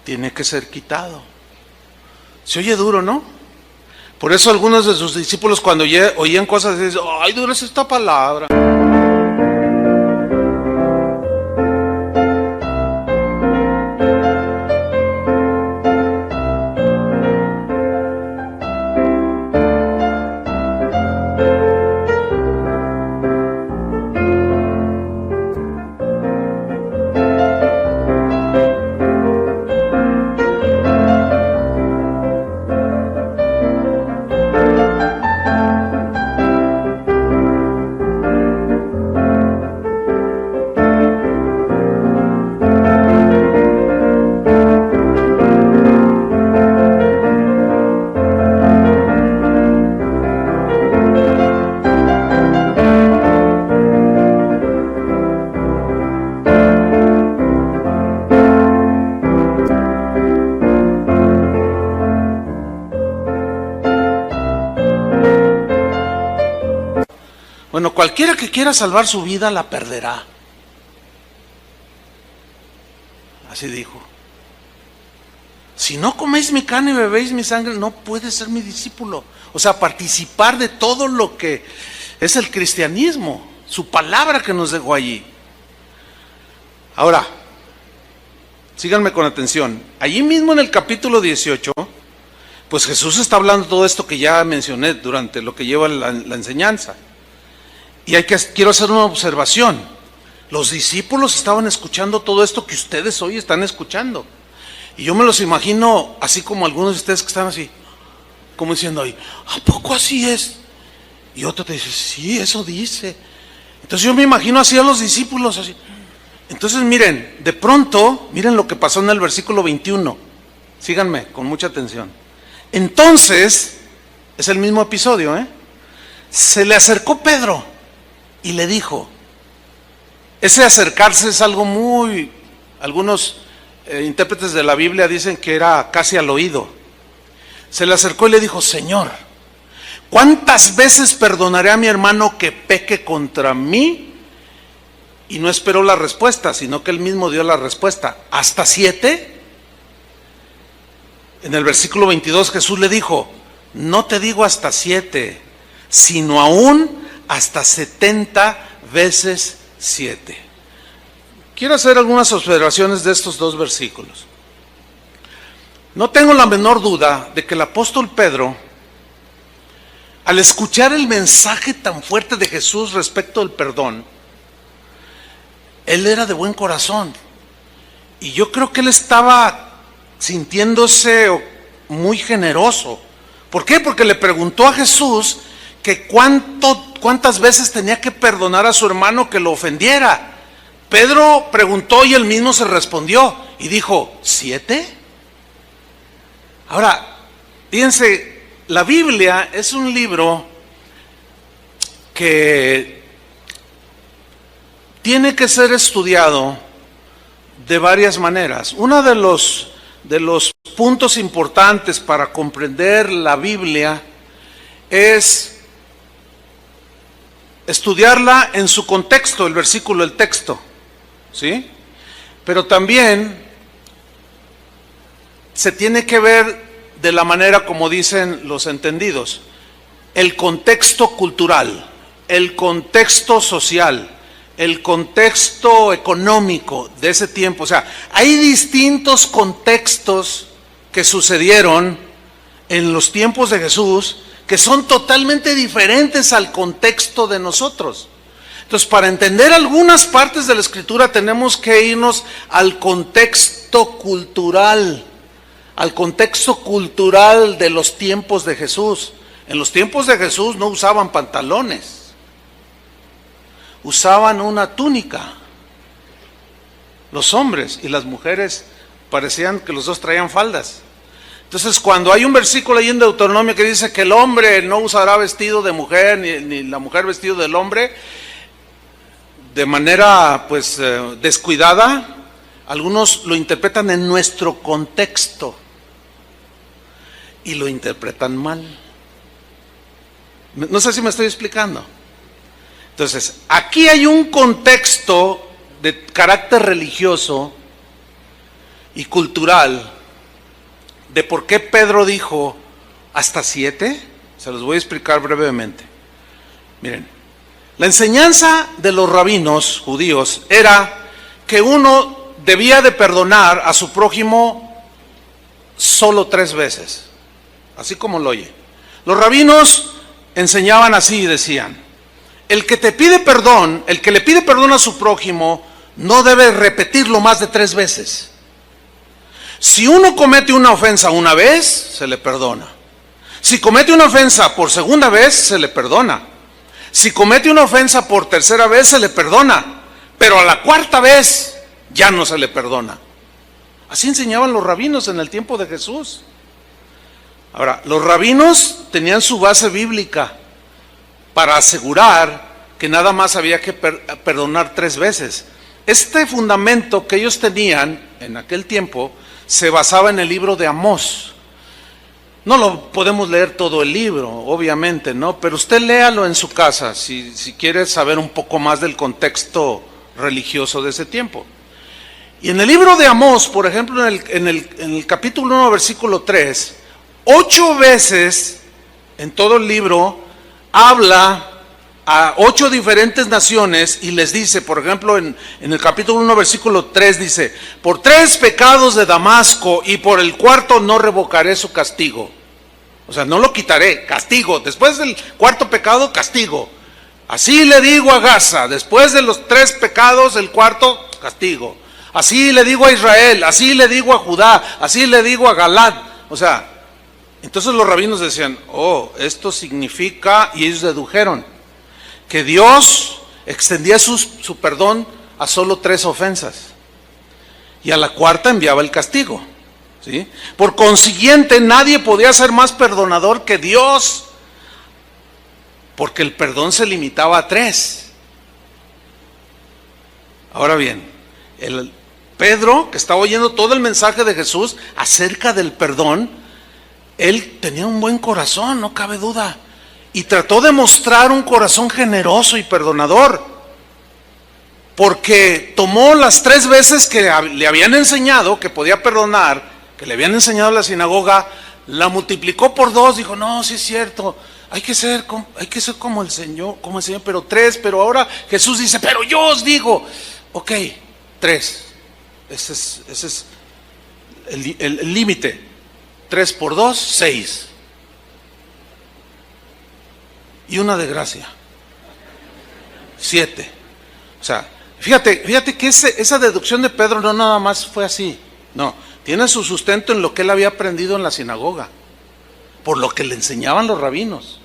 Tiene que ser quitado. Se oye duro, ¿no? Por eso algunos de sus discípulos cuando oían cosas dicen, ay, dura es esta palabra. Bueno, cualquiera que quiera salvar su vida la perderá. Así dijo. Si no coméis mi carne y bebéis mi sangre, no puedes ser mi discípulo. O sea, participar de todo lo que es el cristianismo, su palabra que nos dejó allí. Ahora, síganme con atención. Allí mismo en el capítulo 18, pues Jesús está hablando todo esto que ya mencioné durante lo que lleva la enseñanza. Y quiero hacer una observación. Los discípulos estaban escuchando todo esto que ustedes hoy están escuchando. Y yo me los imagino así como algunos de ustedes que están así, como diciendo ahí, ¿a poco así es? Y otro te dice, sí, eso dice. Entonces yo me imagino así a los discípulos, así. Entonces miren, de pronto, miren lo que pasó en el versículo 21. Síganme con mucha atención. Entonces, es el mismo episodio, se le acercó Pedro y le dijo, ese acercarse es algo muy, algunos intérpretes de la Biblia dicen que era casi al oído. Se le acercó y le dijo, Señor, ¿cuántas veces perdonaré a mi hermano que peque contra mí? Y no esperó la respuesta, sino que él mismo dio la respuesta. ¿Hasta 7? En el versículo 22 Jesús le dijo, no te digo hasta 7, sino aún hasta 70 veces 7. Quiero hacer algunas observaciones de estos dos versículos. No tengo la menor duda de que el apóstol Pedro, al escuchar el mensaje tan fuerte de Jesús respecto al perdón, él era de buen corazón. Y yo creo que él estaba sintiéndose muy generoso. ¿Por qué? Porque le preguntó a Jesús que cuántas veces tenía que perdonar a su hermano que lo ofendiera. Pedro preguntó y él mismo se respondió y dijo, ¿7? Ahora, fíjense, la Biblia es un libro que tiene que ser estudiado de varias maneras. Uno de los puntos importantes para comprender la Biblia es estudiarla en su contexto, el versículo, el texto, ¿sí? Pero también se tiene que ver de la manera como dicen los entendidos, el contexto cultural, el contexto social, el contexto económico de ese tiempo. O sea, hay distintos contextos que sucedieron en los tiempos de Jesús que son totalmente diferentes al contexto de nosotros. Entonces, para entender algunas partes de la Escritura tenemos que irnos al contexto cultural de los tiempos de Jesús. En los tiempos de Jesús no usaban pantalones, usaban una túnica. Los hombres y las mujeres parecían que los dos traían faldas. Entonces, cuando hay un versículo ahí en Deuteronomio que dice que el hombre no usará vestido de mujer, ni la mujer vestido del hombre, de manera pues descuidada, algunos lo interpretan en nuestro contexto y lo interpretan mal. No sé si me estoy explicando. Entonces, aquí hay un contexto de carácter religioso y cultural de por qué Pedro dijo hasta 7. Se los voy a explicar brevemente. Miren, la enseñanza de los rabinos judíos era que uno debía de perdonar a su prójimo solo 3 veces, así como lo oye. Los rabinos enseñaban así y decían, el que le pide perdón a su prójimo no debe repetirlo más de 3 veces. Si uno comete una ofensa una vez, se le perdona. Si comete una ofensa por segunda vez, se le perdona. Si comete una ofensa por tercera vez, se le perdona. Pero a la 4ª vez, ya no se le perdona. Así enseñaban los rabinos en el tiempo de Jesús. Ahora, los rabinos tenían su base bíblica para asegurar que nada más había que perdonar 3 veces. Este fundamento que ellos tenían en aquel tiempo se basaba en el libro de Amós. No lo podemos leer todo el libro, obviamente, ¿no? Pero usted léalo en su casa si quiere saber un poco más del contexto religioso de ese tiempo. Y en el libro de Amós, por ejemplo, en el capítulo 1, versículo 3, 8 veces en todo el libro habla a 8 diferentes naciones y les dice, por ejemplo, en el capítulo 1, versículo 3 dice: por 3 pecados de Damasco y por el cuarto no revocaré su castigo. O sea, no lo quitaré, castigo. Después del cuarto pecado, castigo. Así le digo a Gaza, después de los 3 pecados, el cuarto, castigo. Así le digo a Israel, así le digo a Judá, así le digo a Galad. O sea, entonces los rabinos decían, oh, esto significa, y ellos dedujeron, que Dios extendía su perdón a solo 3 ofensas. Y a la cuarta enviaba el castigo. ¿Sí? Por consiguiente, nadie podía ser más perdonador que Dios, porque el perdón se limitaba a 3. Ahora bien, Pedro, que estaba oyendo todo el mensaje de Jesús acerca del perdón, él tenía un buen corazón, no cabe duda, y trató de mostrar un corazón generoso y perdonador, porque tomó las 3 veces que le habían enseñado que podía perdonar, que le habían enseñado en la sinagoga, la multiplicó por 2, dijo, no, sí es cierto, hay que ser como el Señor, pero 3, pero ahora Jesús dice, pero yo os digo, ok, 3, ese es el límite, 3 por 2, 6, y una de gracia, 7, o sea, fíjate que esa deducción de Pedro no nada más fue así, no, tiene su sustento en lo que él había aprendido en la sinagoga, por lo que le enseñaban los rabinos.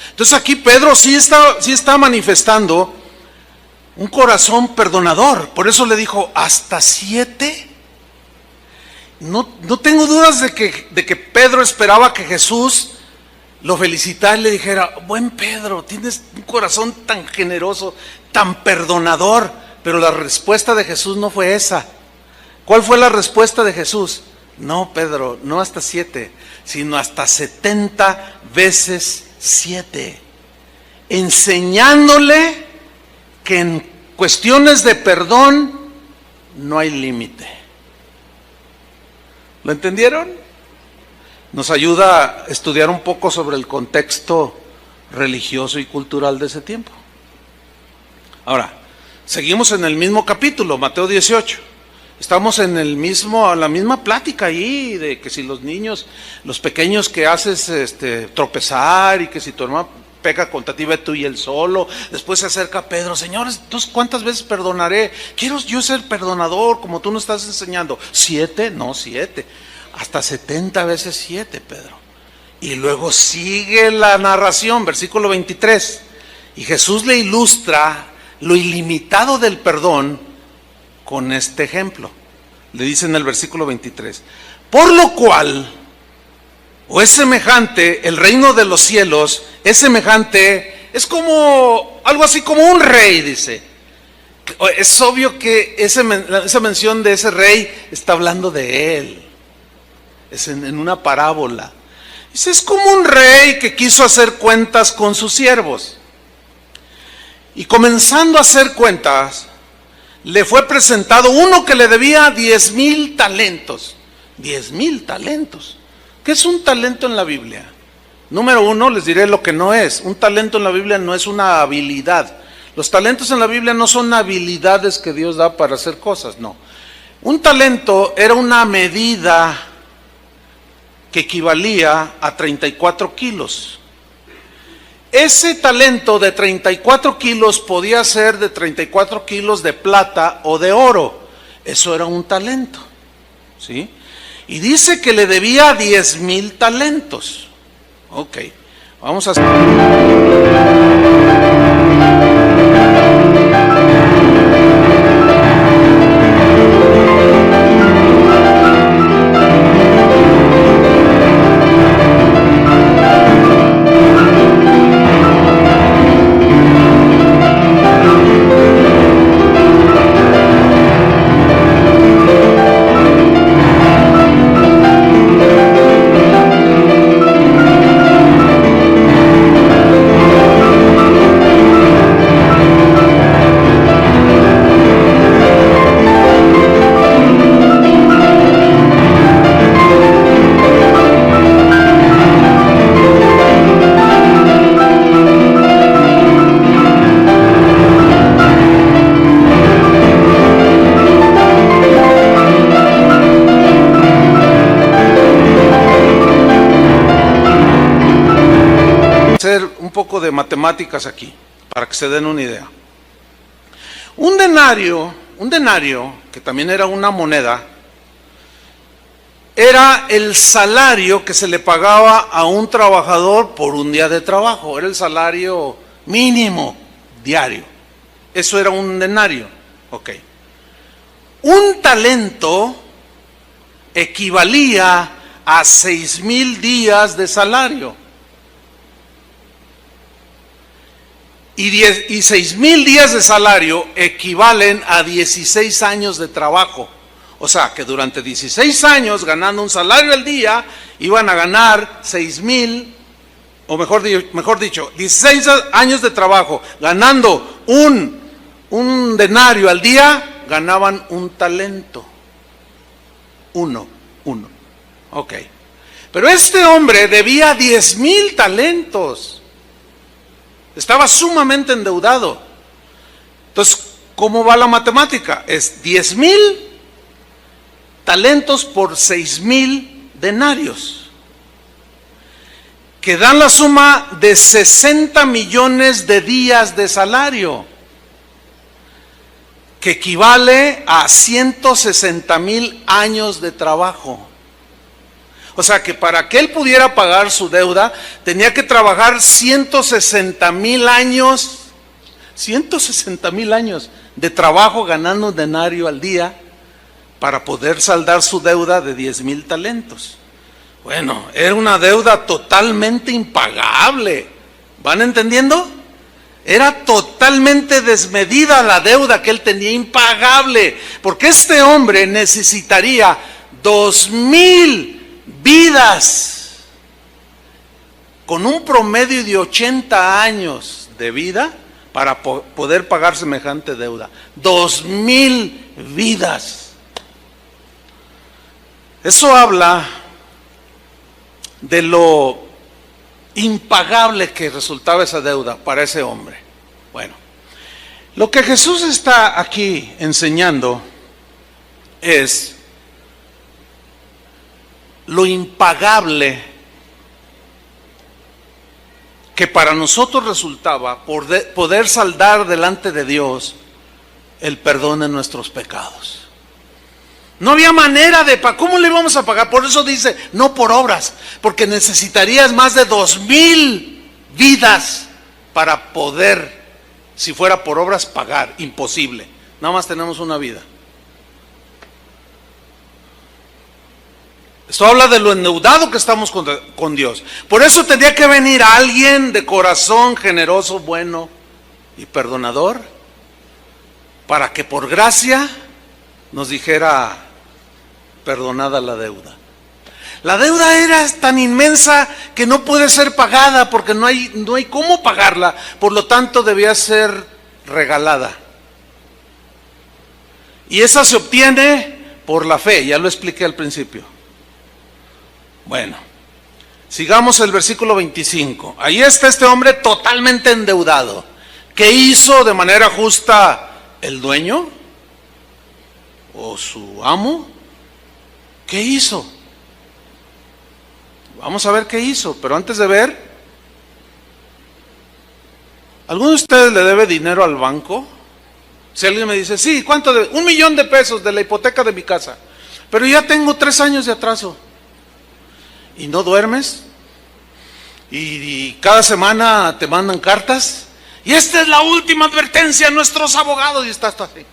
Entonces aquí Pedro sí está manifestando un corazón perdonador. Por eso le dijo, ¿hasta 7? No tengo dudas de que Pedro esperaba que Jesús lo felicitara y le dijera, buen Pedro, tienes un corazón tan generoso, tan perdonador. Pero la respuesta de Jesús no fue esa. ¿Cuál fue la respuesta de Jesús? No, Pedro, no hasta 7, sino hasta 70 veces 7. Enseñándole que en cuestiones de perdón no hay límite. ¿Lo entendieron? Nos ayuda a estudiar un poco sobre el contexto religioso y cultural de ese tiempo. Ahora, seguimos en el mismo capítulo, Mateo 18. Estamos en la misma plática ahí, de que si los niños, los pequeños que haces tropezar, y que si tu hermano peca contra ti, ve tú y él solo. Después se acerca Pedro, señores, entonces ¿cuántas veces perdonaré? Quiero yo ser perdonador, como tú nos estás enseñando. 7, no 7, hasta 70 veces 7, Pedro. Y luego sigue la narración, versículo 23, y Jesús le ilustra lo ilimitado del perdón con este ejemplo. Le dice en el versículo 23, por lo cual, o es semejante, el reino de los cielos es semejante, es como, algo así como un rey, dice. Es obvio que esa mención de ese rey está hablando de él. Es en una parábola. Dice, es como un rey que quiso hacer cuentas con sus siervos. Y comenzando a hacer cuentas, le fue presentado uno que le debía 10,000 talentos. 10,000 talentos. ¿Qué es un talento en la Biblia? Número 1, les diré lo que no es. Un talento en la Biblia no es una habilidad. Los talentos en la Biblia no son habilidades que Dios da para hacer cosas, no. Un talento era una medida que equivalía a 34 kilos. Ese talento de 34 kilos podía ser de 34 kilos de plata o de oro. Eso era un talento, ¿sí? Y dice que le debía 10,000 talentos. Ok, vamos a... poco de matemáticas aquí, para que se den una idea. Un denario, que también era una moneda, era el salario que se le pagaba a un trabajador por un día de trabajo. Era el salario mínimo diario. Eso era un denario. Ok. Un talento equivalía a 6,000 días de salario. Y 6,000 días de salario equivalen a 16 años de trabajo. O sea, que durante 16 años, ganando un salario al día, iban a ganar 6,000, o mejor dicho, 16 años de trabajo, ganando un denario al día, ganaban un talento. Uno. Ok. Pero este hombre debía 10,000 talentos. Estaba sumamente endeudado. Entonces, ¿cómo va la matemática? Es 10,000 talentos por 6,000 denarios, que dan la suma de 60 millones de días de salario, que equivale a 160,000 años de trabajo. O sea que para que él pudiera pagar su deuda, tenía que trabajar 160,000 años, 160,000 años de trabajo ganando un denario al día para poder saldar su deuda de 10,000 talentos. Bueno, era una deuda totalmente impagable. ¿Van entendiendo? Era totalmente desmedida la deuda que él tenía, impagable, porque este hombre necesitaría 2,000 vidas con un promedio de 80 años de vida para poder pagar semejante deuda. 2,000 vidas. Eso habla de lo impagable que resultaba esa deuda para ese hombre. Bueno, lo que Jesús está aquí enseñando es lo impagable que para nosotros resultaba poder saldar delante de Dios el perdón de nuestros pecados. No había manera de pagar. ¿Cómo le íbamos a pagar? Por eso dice, no por obras, porque necesitarías más de 2,000 vidas para poder, si fuera por obras, pagar. Imposible. Nada más tenemos una vida. Esto habla de lo endeudado que estamos con Dios. Por eso tendría que venir alguien de corazón generoso, bueno y perdonador, para que por gracia nos dijera, perdonada la deuda. La deuda era tan inmensa que no puede ser pagada porque no hay cómo pagarla, por lo tanto debía ser regalada. Y esa se obtiene por la fe, ya lo expliqué al principio. Bueno, sigamos el versículo 25. Ahí está este hombre totalmente endeudado. ¿Qué hizo de manera justa el dueño? ¿O su amo? ¿Qué hizo? Vamos a ver qué hizo, pero antes de ver, ¿alguno de ustedes le debe dinero al banco? Si alguien me dice, sí, ¿cuánto debe? 1,000,000 de pesos de la hipoteca de mi casa, pero ya tengo 3 años de atraso. ¿Y no duermes? Y cada semana te mandan cartas, y esta es la última advertencia a nuestros abogados, y estás tú así.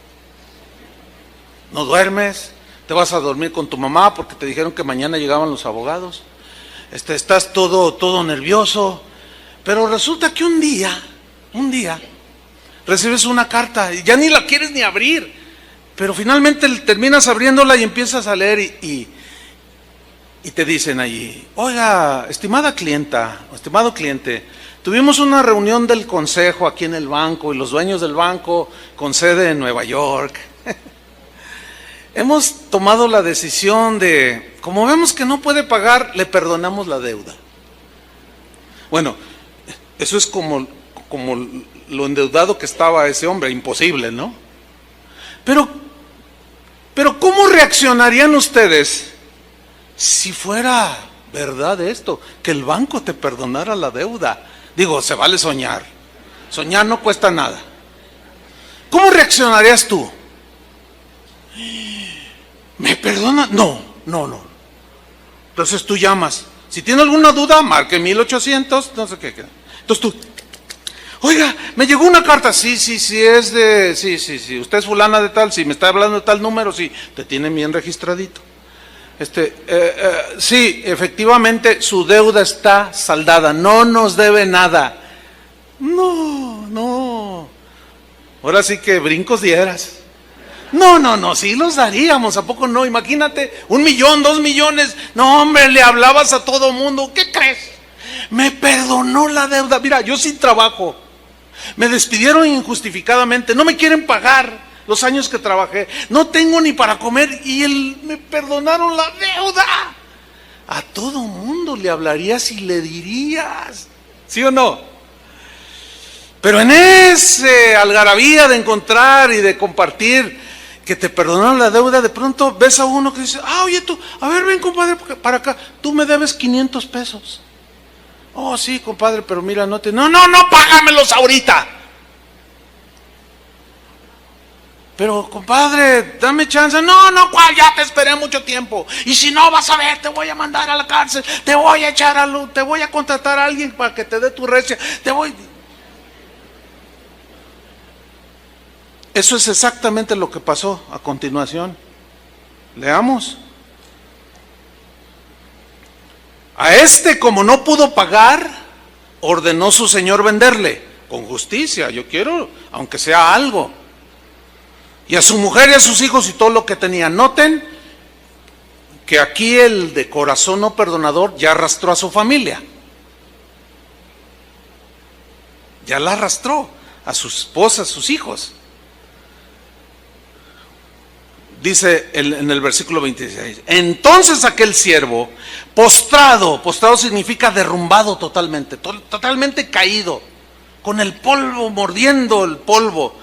No duermes, te vas a dormir con tu mamá porque te dijeron que mañana llegaban los abogados. Estás todo nervioso, pero resulta que un día recibes una carta y ya ni la quieres ni abrir, pero finalmente terminas abriéndola y empiezas a leer y te dicen allí, oiga, estimada clienta, o estimado cliente, tuvimos una reunión del consejo aquí en el banco y los dueños del banco con sede en Nueva York. Hemos tomado la decisión de, como vemos que no puede pagar, le perdonamos la deuda. Bueno, eso es como lo endeudado que estaba ese hombre, imposible, ¿no? Pero ¿cómo reaccionarían ustedes si fuera verdad esto, que el banco te perdonara la deuda? Digo, se vale soñar. Soñar no cuesta nada. ¿Cómo reaccionarías tú? ¿Me perdona? No. Entonces tú llamas. Si tiene alguna duda, marque 1800, no sé qué. Entonces tú, oiga, me llegó una carta. Sí, es de, sí. Usted es fulana de tal, sí, me está hablando de tal número, sí, te tiene bien registradito. Sí, efectivamente, su deuda está saldada, no nos debe nada. No. Ahora sí que brincos dieras. No, sí los daríamos, ¿a poco no? Imagínate, 1 millón, 2 millones. No, hombre, le hablabas a todo mundo. ¿Qué crees? Me perdonó la deuda. Mira, yo sin trabajo. Me despidieron injustificadamente. No me quieren pagar los años que trabajé. No tengo ni para comer y me perdonaron la deuda. A todo mundo le hablarías y le dirías. ¿Sí o no? Pero en ese algarabía de encontrar y de compartir que te perdonaron la deuda, de pronto ves a uno que dice, oye tú, a ver, ven compadre para acá, tú me debes 500 pesos. Oh, sí, compadre, pero mira, no, págamelos ahorita. Pero, compadre, dame chance. No, ¿cuál? Ya te esperé mucho tiempo. Y si no, vas a ver, te voy a mandar a la cárcel, te voy a echar a luz, te voy a contratar a alguien para que te dé tu recia, Eso es exactamente lo que pasó a continuación. Leamos. A como no pudo pagar, ordenó su señor venderle, con justicia, yo quiero, aunque sea algo. Y a su mujer y a sus hijos y todo lo que tenía. Noten que aquí el de corazón no perdonador ya arrastró a su familia. Ya la arrastró, a su esposa, a sus hijos. Dice en el versículo 26, entonces aquel siervo, postrado significa derrumbado totalmente caído, con el polvo, mordiendo el polvo,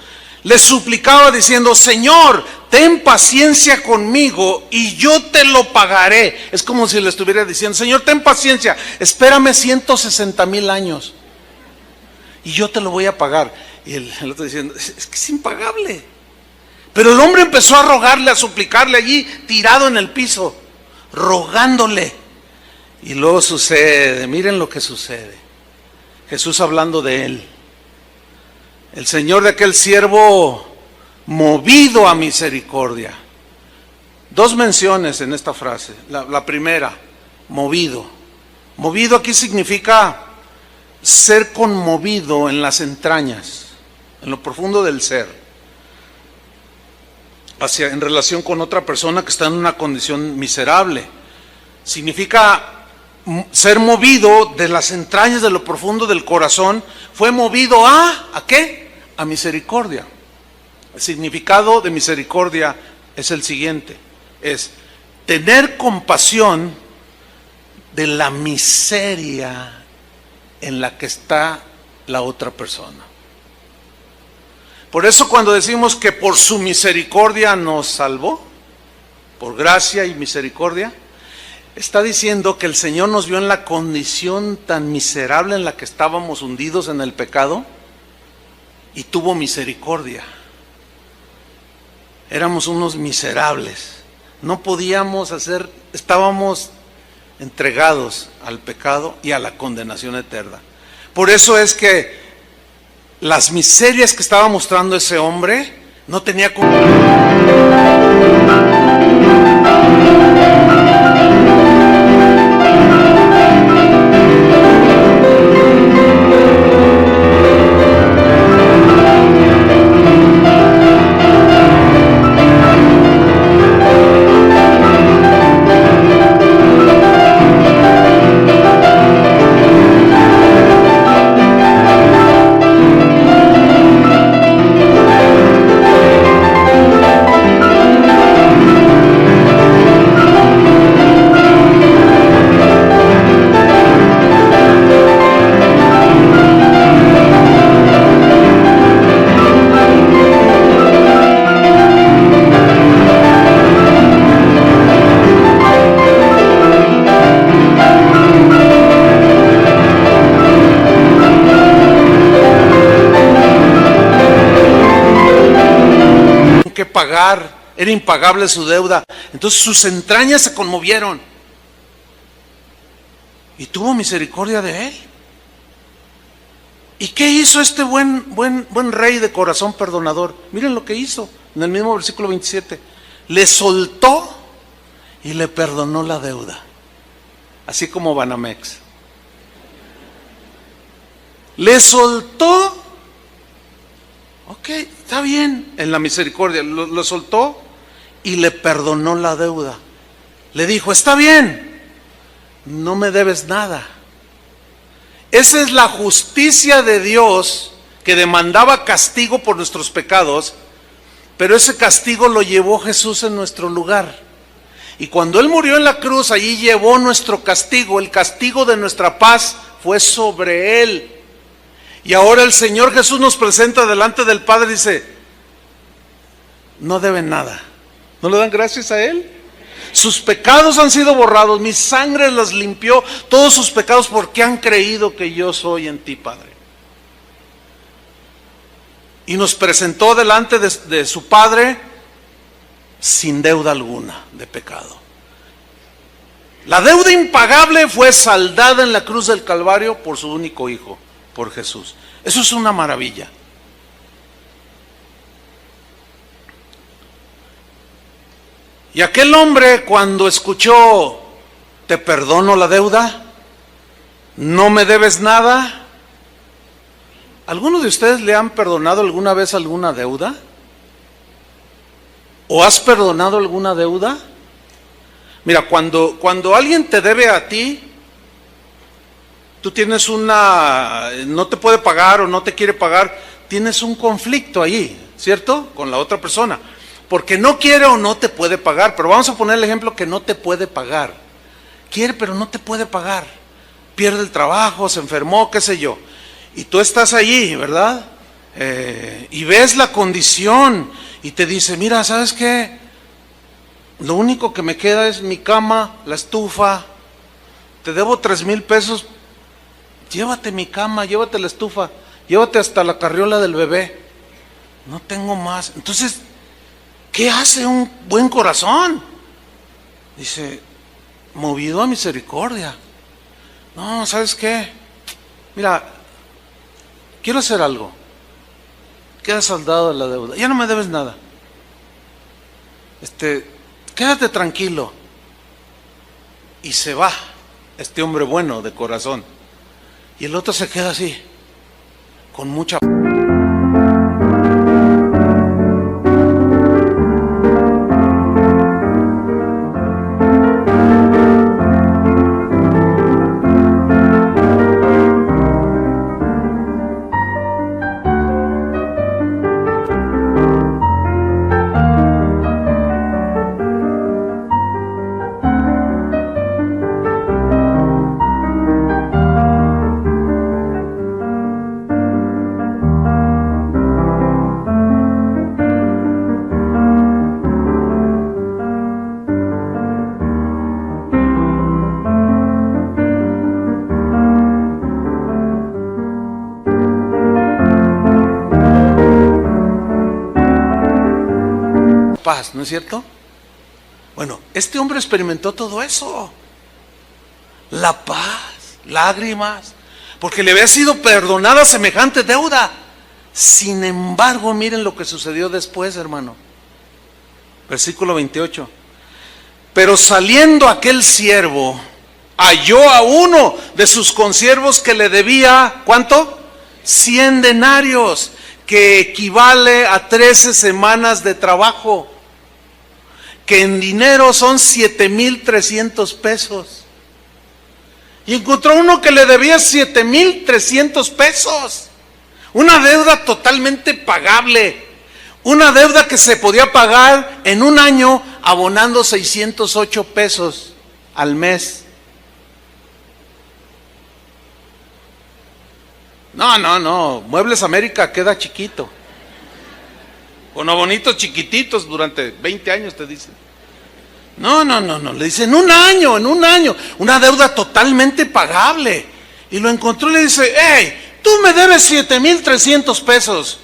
le suplicaba diciendo, Señor, ten paciencia conmigo y yo te lo pagaré. Es como si le estuviera diciendo, Señor, ten paciencia, espérame 160,000 años y yo te lo voy a pagar. Y el otro diciendo, es que es impagable. Pero el hombre empezó a rogarle, a suplicarle allí, tirado en el piso, rogándole. Y luego sucede, miren lo que sucede. Jesús hablando de él. El Señor de aquel siervo, movido a misericordia. 2 menciones en esta frase. La primera, movido. Movido aquí significa ser conmovido en las entrañas, en lo profundo del ser. En relación con otra persona que está en una condición miserable. Significa ser movido de las entrañas, de lo profundo del corazón. Fue movido ¿a qué? A misericordia. El significado de misericordia es el siguiente: es tener compasión de la miseria en la que está la otra persona. Por eso cuando decimos que por su misericordia nos salvó, por gracia y misericordia, está diciendo que el Señor nos vio en la condición tan miserable en la que estábamos hundidos en el pecado y tuvo misericordia. Éramos unos miserables, no podíamos estábamos entregados al pecado y a la condenación eterna. Por eso es que las miserias que estaba mostrando ese hombre no tenía que pagar, era impagable su deuda. Entonces sus entrañas se conmovieron y tuvo misericordia de él. ¿Y qué hizo este buen rey de corazón perdonador? Miren lo que hizo en el mismo versículo 27. Le soltó y le perdonó la deuda, así como Banamex. Le soltó, ok, está bien, en la misericordia, lo soltó y le perdonó la deuda. Le dijo, está bien, no me debes nada. Esa es la justicia de Dios, que demandaba castigo por nuestros pecados, pero ese castigo lo llevó Jesús en nuestro lugar. Y cuando Él murió en la cruz, allí llevó nuestro castigo, el castigo de nuestra paz fue sobre Él. Y ahora el Señor Jesús nos presenta delante del Padre y dice, no deben nada. ¿No le dan gracias a Él? Sus pecados han sido borrados, mi sangre los limpió, todos sus pecados, porque han creído que yo soy en ti, Padre. Y nos presentó delante de su Padre sin deuda alguna de pecado. La deuda impagable fue saldada en la cruz del Calvario por su único Hijo, por Jesús. Eso es una maravilla. Y aquel hombre, cuando escuchó, te perdono la deuda, no me debes nada. ¿Alguno de ustedes le han perdonado alguna vez alguna deuda? ¿O has perdonado alguna deuda? Mira, cuando alguien te debe a ti, tú tienes no te puede pagar o no te quiere pagar, tienes un conflicto ahí, ¿cierto? Con la otra persona. Porque no quiere o no te puede pagar, pero vamos a poner el ejemplo que no te puede pagar. Quiere pero no te puede pagar. Pierde el trabajo, se enfermó, qué sé yo. Y tú estás allí, ¿verdad? Y ves la condición y te dice, mira, ¿sabes qué? Lo único que me queda es mi cama, la estufa. Te debo 3,000 pesos. Llévate mi cama, llévate la estufa, llévate hasta la carriola del bebé. No tengo más. Entonces, ¿qué hace un buen corazón? Dice, movido a misericordia. No, ¿sabes qué? Mira, quiero hacer algo. Queda saldado de la deuda. Ya no me debes nada. Quédate tranquilo. Y se va este hombre bueno de corazón. Y el otro se queda así, con mucha... paz, ¿no es cierto? Bueno, este hombre experimentó todo eso. La paz, lágrimas, porque le había sido perdonada semejante deuda. Sin embargo, miren lo que sucedió después, hermano. Versículo 28. Pero saliendo aquel siervo, halló a uno de sus consiervos que le debía, ¿cuánto? 100 denarios, que equivale a 13 semanas de trabajo, que en dinero son 7,300 pesos. Y encontró uno que le debía 7,300 pesos. Una deuda totalmente pagable. Una deuda que se podía pagar en un año abonando 608 pesos al mes. No, Muebles América queda chiquito. Con abonitos chiquititos durante 20 años te dicen. No, le dicen en un año, una deuda totalmente pagable. Y lo encontró y le dice, hey, tú me debes 7,300 pesos.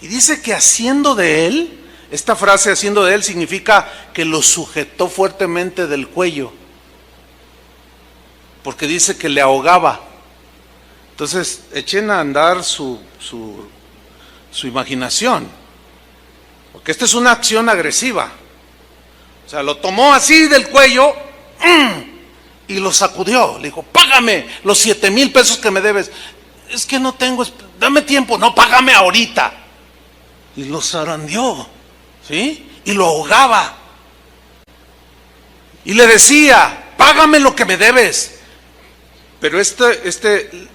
Y dice que haciendo de él, esta frase haciendo de él significa que lo sujetó fuertemente del cuello, porque dice que le ahogaba. Entonces echen a andar su imaginación, porque esta es una acción agresiva. O sea, lo tomó así del cuello y lo sacudió. Le dijo, págame los 7,000 pesos que me debes. Es que no tengo, dame tiempo. No, págame ahorita. Y lo zarandeó, ¿sí? Y lo ahogaba. Y le decía, págame lo que me debes. Pero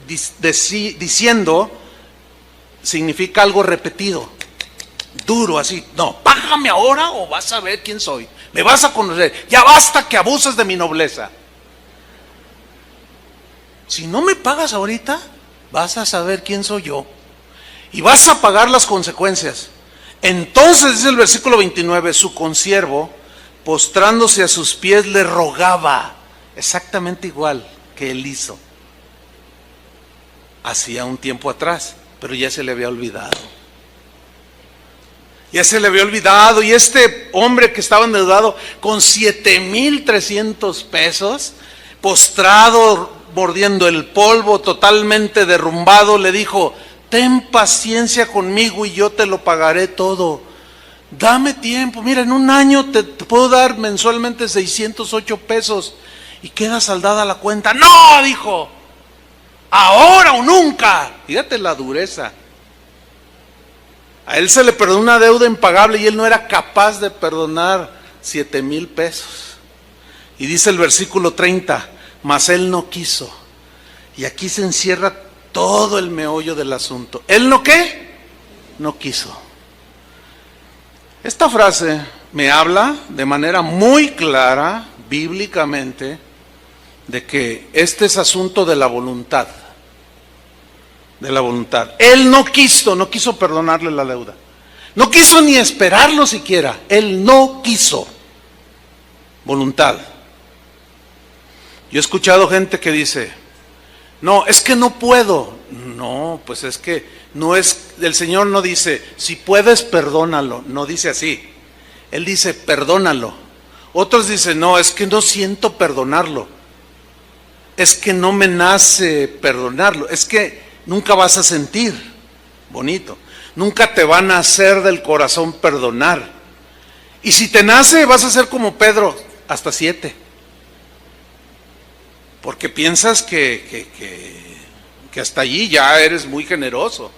diciendo significa algo repetido, duro, así. No, págame ahora o vas a ver quién soy. Me vas a conocer. Ya basta que abuses de mi nobleza. Si no me pagas ahorita, vas a saber quién soy yo. Y vas a pagar las consecuencias. Entonces, dice el versículo 29, su consiervo, postrándose a sus pies, le rogaba, exactamente igual que él hizo hacía un tiempo atrás, pero ya se le había olvidado. Ya se le había olvidado, y este hombre que estaba endeudado con 7,300 pesos, postrado, mordiendo el polvo, totalmente derrumbado, le dijo, ten paciencia conmigo y yo te lo pagaré todo. Dame tiempo, mira, en un año te puedo dar mensualmente 608 pesos y queda saldada la cuenta. No, dijo, ahora o nunca. Fíjate la dureza. A él se le perdonó una deuda impagable y él no era capaz de perdonar 7,000 pesos. Y dice el versículo 30, mas él no quiso. Y aquí se encierra todo el meollo del asunto. ¿Él no qué? No quiso. Esta frase me habla de manera muy clara, bíblicamente, de que este es asunto de la voluntad. De la voluntad. Él no quiso perdonarle la deuda. No quiso ni esperarlo siquiera. Él no quiso. Voluntad. Yo he escuchado gente que dice, no, es que no puedo. No, pues es que no es, el Señor no dice, si puedes, perdónalo. No dice así. Él dice, perdónalo. Otros dicen, no, es que no siento perdonarlo. Es que no me nace perdonarlo. Es que nunca vas a sentir, bonito, nunca te va a nacer del corazón perdonar. Y si te nace, vas a ser como Pedro, hasta 7. Porque piensas que hasta allí ya eres muy generoso.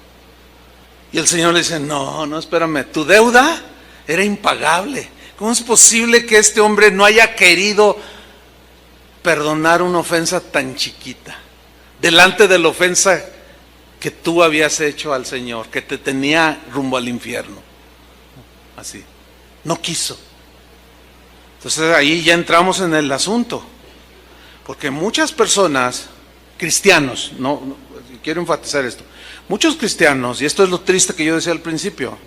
Y el Señor le dice, no, espérame, tu deuda era impagable. ¿Cómo es posible que este hombre no haya querido perdonar una ofensa tan chiquita? Delante de la ofensa que tú habías hecho al Señor, que te tenía rumbo al infierno. Así. No quiso. Entonces ahí ya entramos en el asunto. Porque muchas personas, cristianos, quiero enfatizar esto, muchos cristianos, y esto es lo triste que yo decía al principio,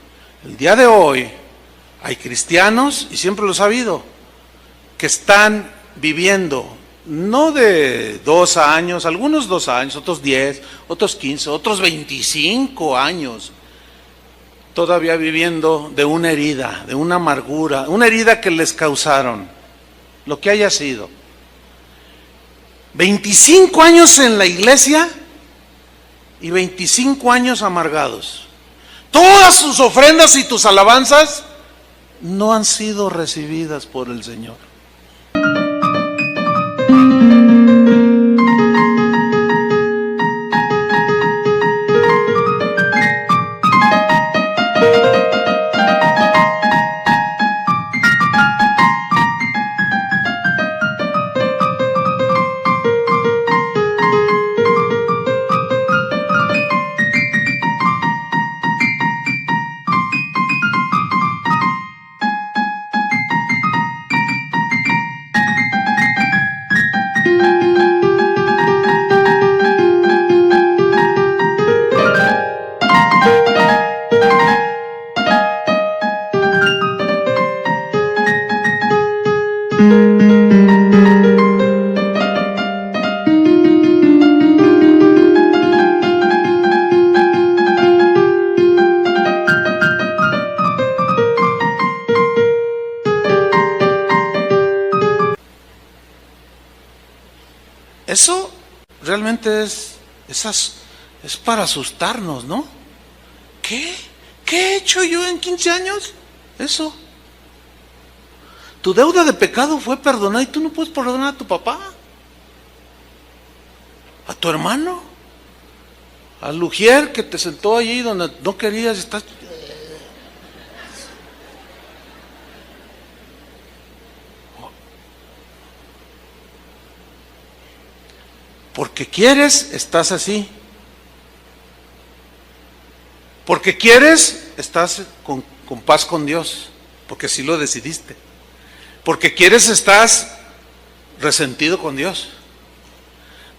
el día de hoy hay cristianos, y siempre los ha habido, que están viviendo no de 2 años, algunos 2 años, otros 10, otros 15, otros 25 años, todavía viviendo de una herida, de una amargura, una herida que les causaron, lo que haya sido. 25 años en la iglesia y 25 años amargados. Todas sus ofrendas y tus alabanzas no han sido recibidas por el Señor. realmente es para asustarnos, ¿no? ¿Qué? ¿Qué he hecho yo en 15 años? Eso. Tu deuda de pecado fue perdonada y tú no puedes perdonar a tu papá, a tu hermano, al Lugier que te sentó allí donde no querías estar. Porque quieres, estás así. Porque quieres, estás con paz con Dios. Porque así lo decidiste. Porque quieres, estás resentido con Dios.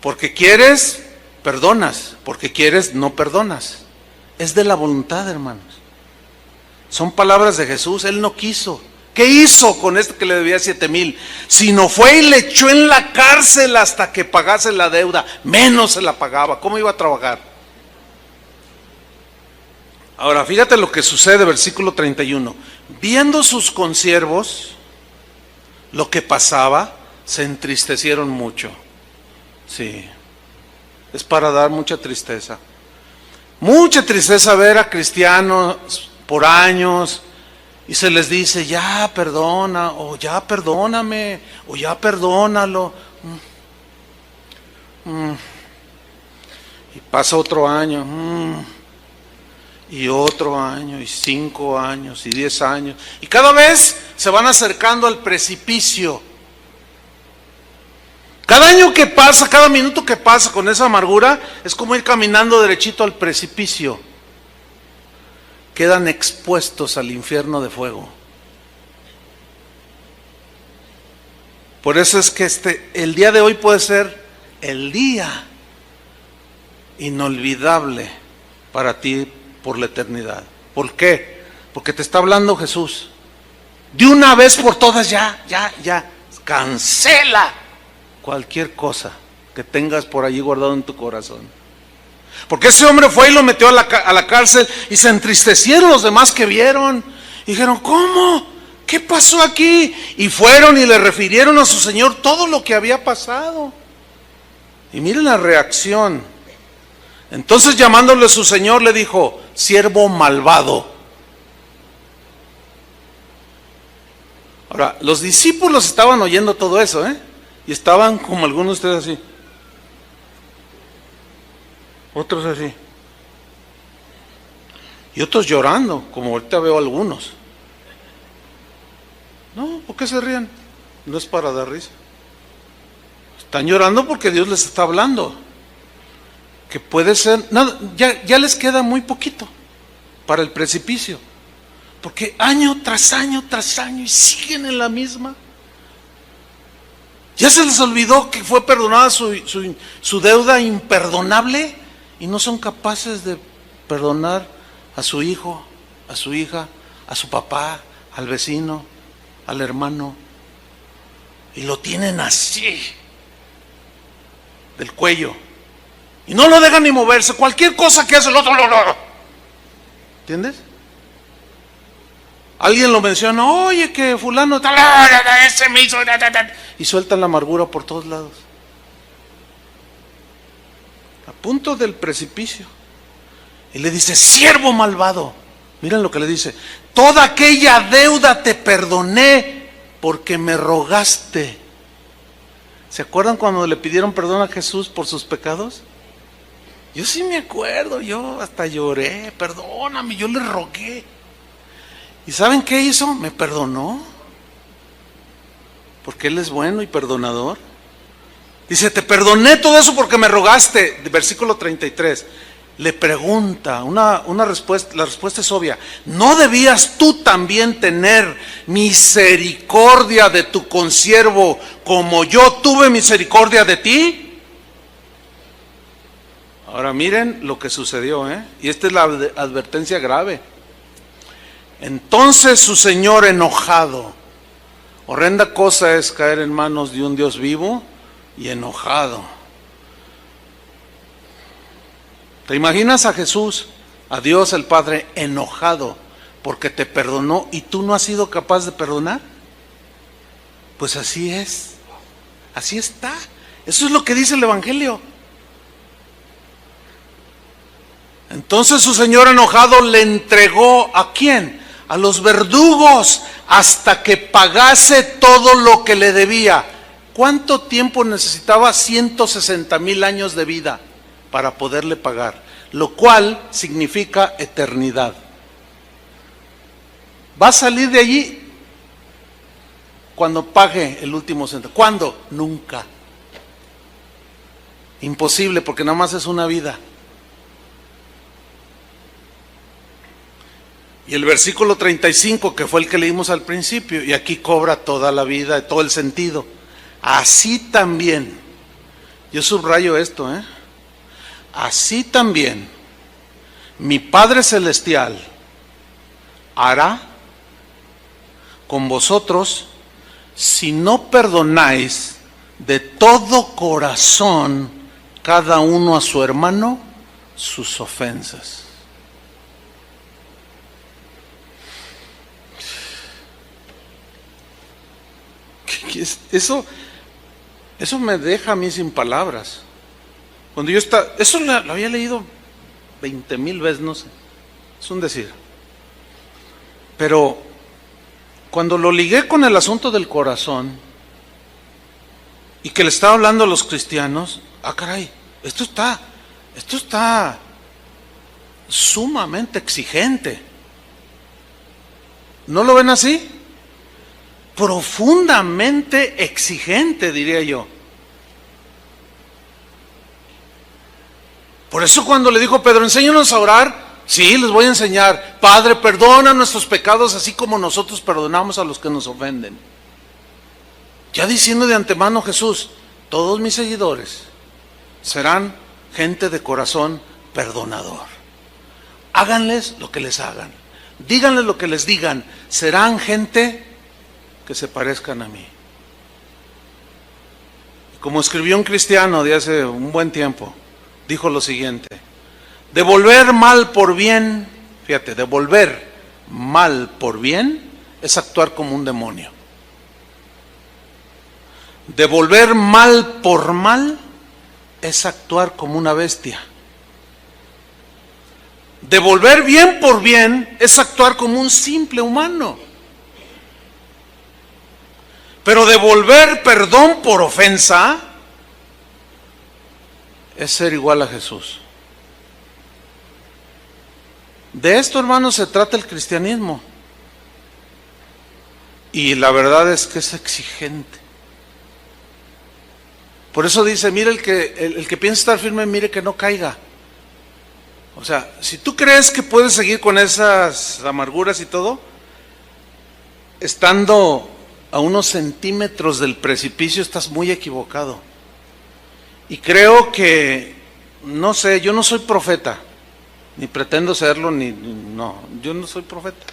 Porque quieres, perdonas. Porque quieres, no perdonas. Es de la voluntad, hermanos. Son palabras de Jesús. Él no quiso. ¿Qué hizo con este que le debía 7,000? Sino fue y le echó en la cárcel hasta que pagase la deuda. Menos se la pagaba. ¿Cómo iba a trabajar? Ahora, fíjate lo que sucede, versículo 31. Viendo sus consiervos lo que pasaba, se entristecieron mucho. Sí, es para dar mucha tristeza. Mucha tristeza ver a cristianos por años y se les dice, ya perdona, o ya perdóname, o ya perdónalo. Y pasa otro año, y otro año, y 5 años, y 10 años. Y cada vez se van acercando al precipicio. Cada año que pasa, cada minuto que pasa con esa amargura, es como ir caminando derechito al precipicio. Quedan expuestos al infierno de fuego. Por eso es que el día de hoy puede ser el día inolvidable para ti por la eternidad. ¿Por qué? Porque te está hablando Jesús. De una vez por todas, ya. Cancela cualquier cosa que tengas por allí guardado en tu corazón. Porque ese hombre fue y lo metió a la cárcel y se entristecieron los demás que vieron. Y dijeron, ¿cómo? ¿Qué pasó aquí? Y fueron y le refirieron a su señor todo lo que había pasado. Y miren la reacción. Entonces llamándole a su señor le dijo, siervo malvado. Ahora, los discípulos estaban oyendo todo eso, y estaban como algunos de ustedes así. Otros así. Y otros llorando, como ahorita veo algunos. No, ¿por qué se ríen? No es para dar risa. Están llorando porque Dios les está hablando. Que puede ser, nada, ya les queda muy poquito para el precipicio. Porque año tras año y siguen en la misma. Ya se les olvidó que fue perdonada su deuda imperdonable. Y no son capaces de perdonar a su hijo, a su hija, a su papá, al vecino, al hermano. Y lo tienen así, del cuello. Y no lo dejan ni moverse. Cualquier cosa que hace el otro, ¿entiendes? Alguien lo menciona, oye, que fulano tal, ese me hizo, y sueltan la amargura por todos lados. A punto del precipicio. Y le dice, siervo malvado. Miren lo que le dice, toda aquella deuda te perdoné porque me rogaste. ¿Se acuerdan cuando le pidieron perdón a Jesús por sus pecados? Yo sí me acuerdo, yo hasta lloré, perdóname, yo le rogué. ¿Y saben qué hizo? Me perdonó. Porque Él es bueno y perdonador. Dice, te perdoné todo eso porque me rogaste. Versículo 33. Le pregunta, una respuesta, la respuesta es obvia. ¿No debías tú también tener misericordia de tu consiervo como yo tuve misericordia de ti? Ahora miren lo que sucedió, y esta es la advertencia grave. Entonces su señor enojado, horrenda cosa es caer en manos de un Dios vivo y enojado. ¿Te imaginas a Jesús, a Dios el Padre enojado porque te perdonó y tú no has sido capaz de perdonar? Pues así es, así está. Eso es lo que dice el Evangelio. Entonces su señor enojado le entregó ¿a quién? A los verdugos hasta que pagase todo lo que le debía. ¿Cuánto tiempo necesitaba? 160,000 años de vida para poderle pagar, lo cual significa eternidad. Va a salir de allí cuando pague el último centavo. ¿Cuándo? Nunca. Imposible, porque nada más es una vida. Y el versículo 35, que fue el que leímos al principio, y aquí cobra toda la vida, todo el sentido. Así también, yo subrayo esto, así también, mi Padre Celestial hará con vosotros si no perdonáis de todo corazón cada uno a su hermano sus ofensas. ¿Qué es eso? Eso me deja a mí sin palabras. Cuando yo estaba, eso lo había leído 20,000 veces, no sé, es un decir. Pero cuando lo ligué con el asunto del corazón y que le estaba hablando a los cristianos, caray, esto está sumamente exigente. ¿No lo ven así? Profundamente exigente, diría yo. Por eso cuando le dijo Pedro, enséñanos a orar, sí, les voy a enseñar. Padre, perdona nuestros pecados así como nosotros perdonamos a los que nos ofenden. Ya diciendo de antemano Jesús, todos mis seguidores serán gente de corazón perdonador. Háganles lo que les hagan, díganles lo que les digan, serán gente que se parezcan a mí. Como escribió un cristiano de hace un buen tiempo, dijo lo siguiente: devolver mal por bien, fíjate, devolver mal por bien es actuar como un demonio. Devolver mal por mal es actuar como una bestia. Devolver bien por bien es actuar como un simple humano. Pero devolver perdón por ofensa es ser igual a Jesús. De esto, hermanos, se trata el cristianismo. Y la verdad es que es exigente. Por eso dice, mire, el que piensa estar firme, mire que no caiga. O sea, si tú crees que puedes seguir con esas amarguras y todo, estando a unos centímetros del precipicio, estás muy equivocado. Y creo que, no sé, yo no soy profeta, ni pretendo serlo, no, yo no soy profeta.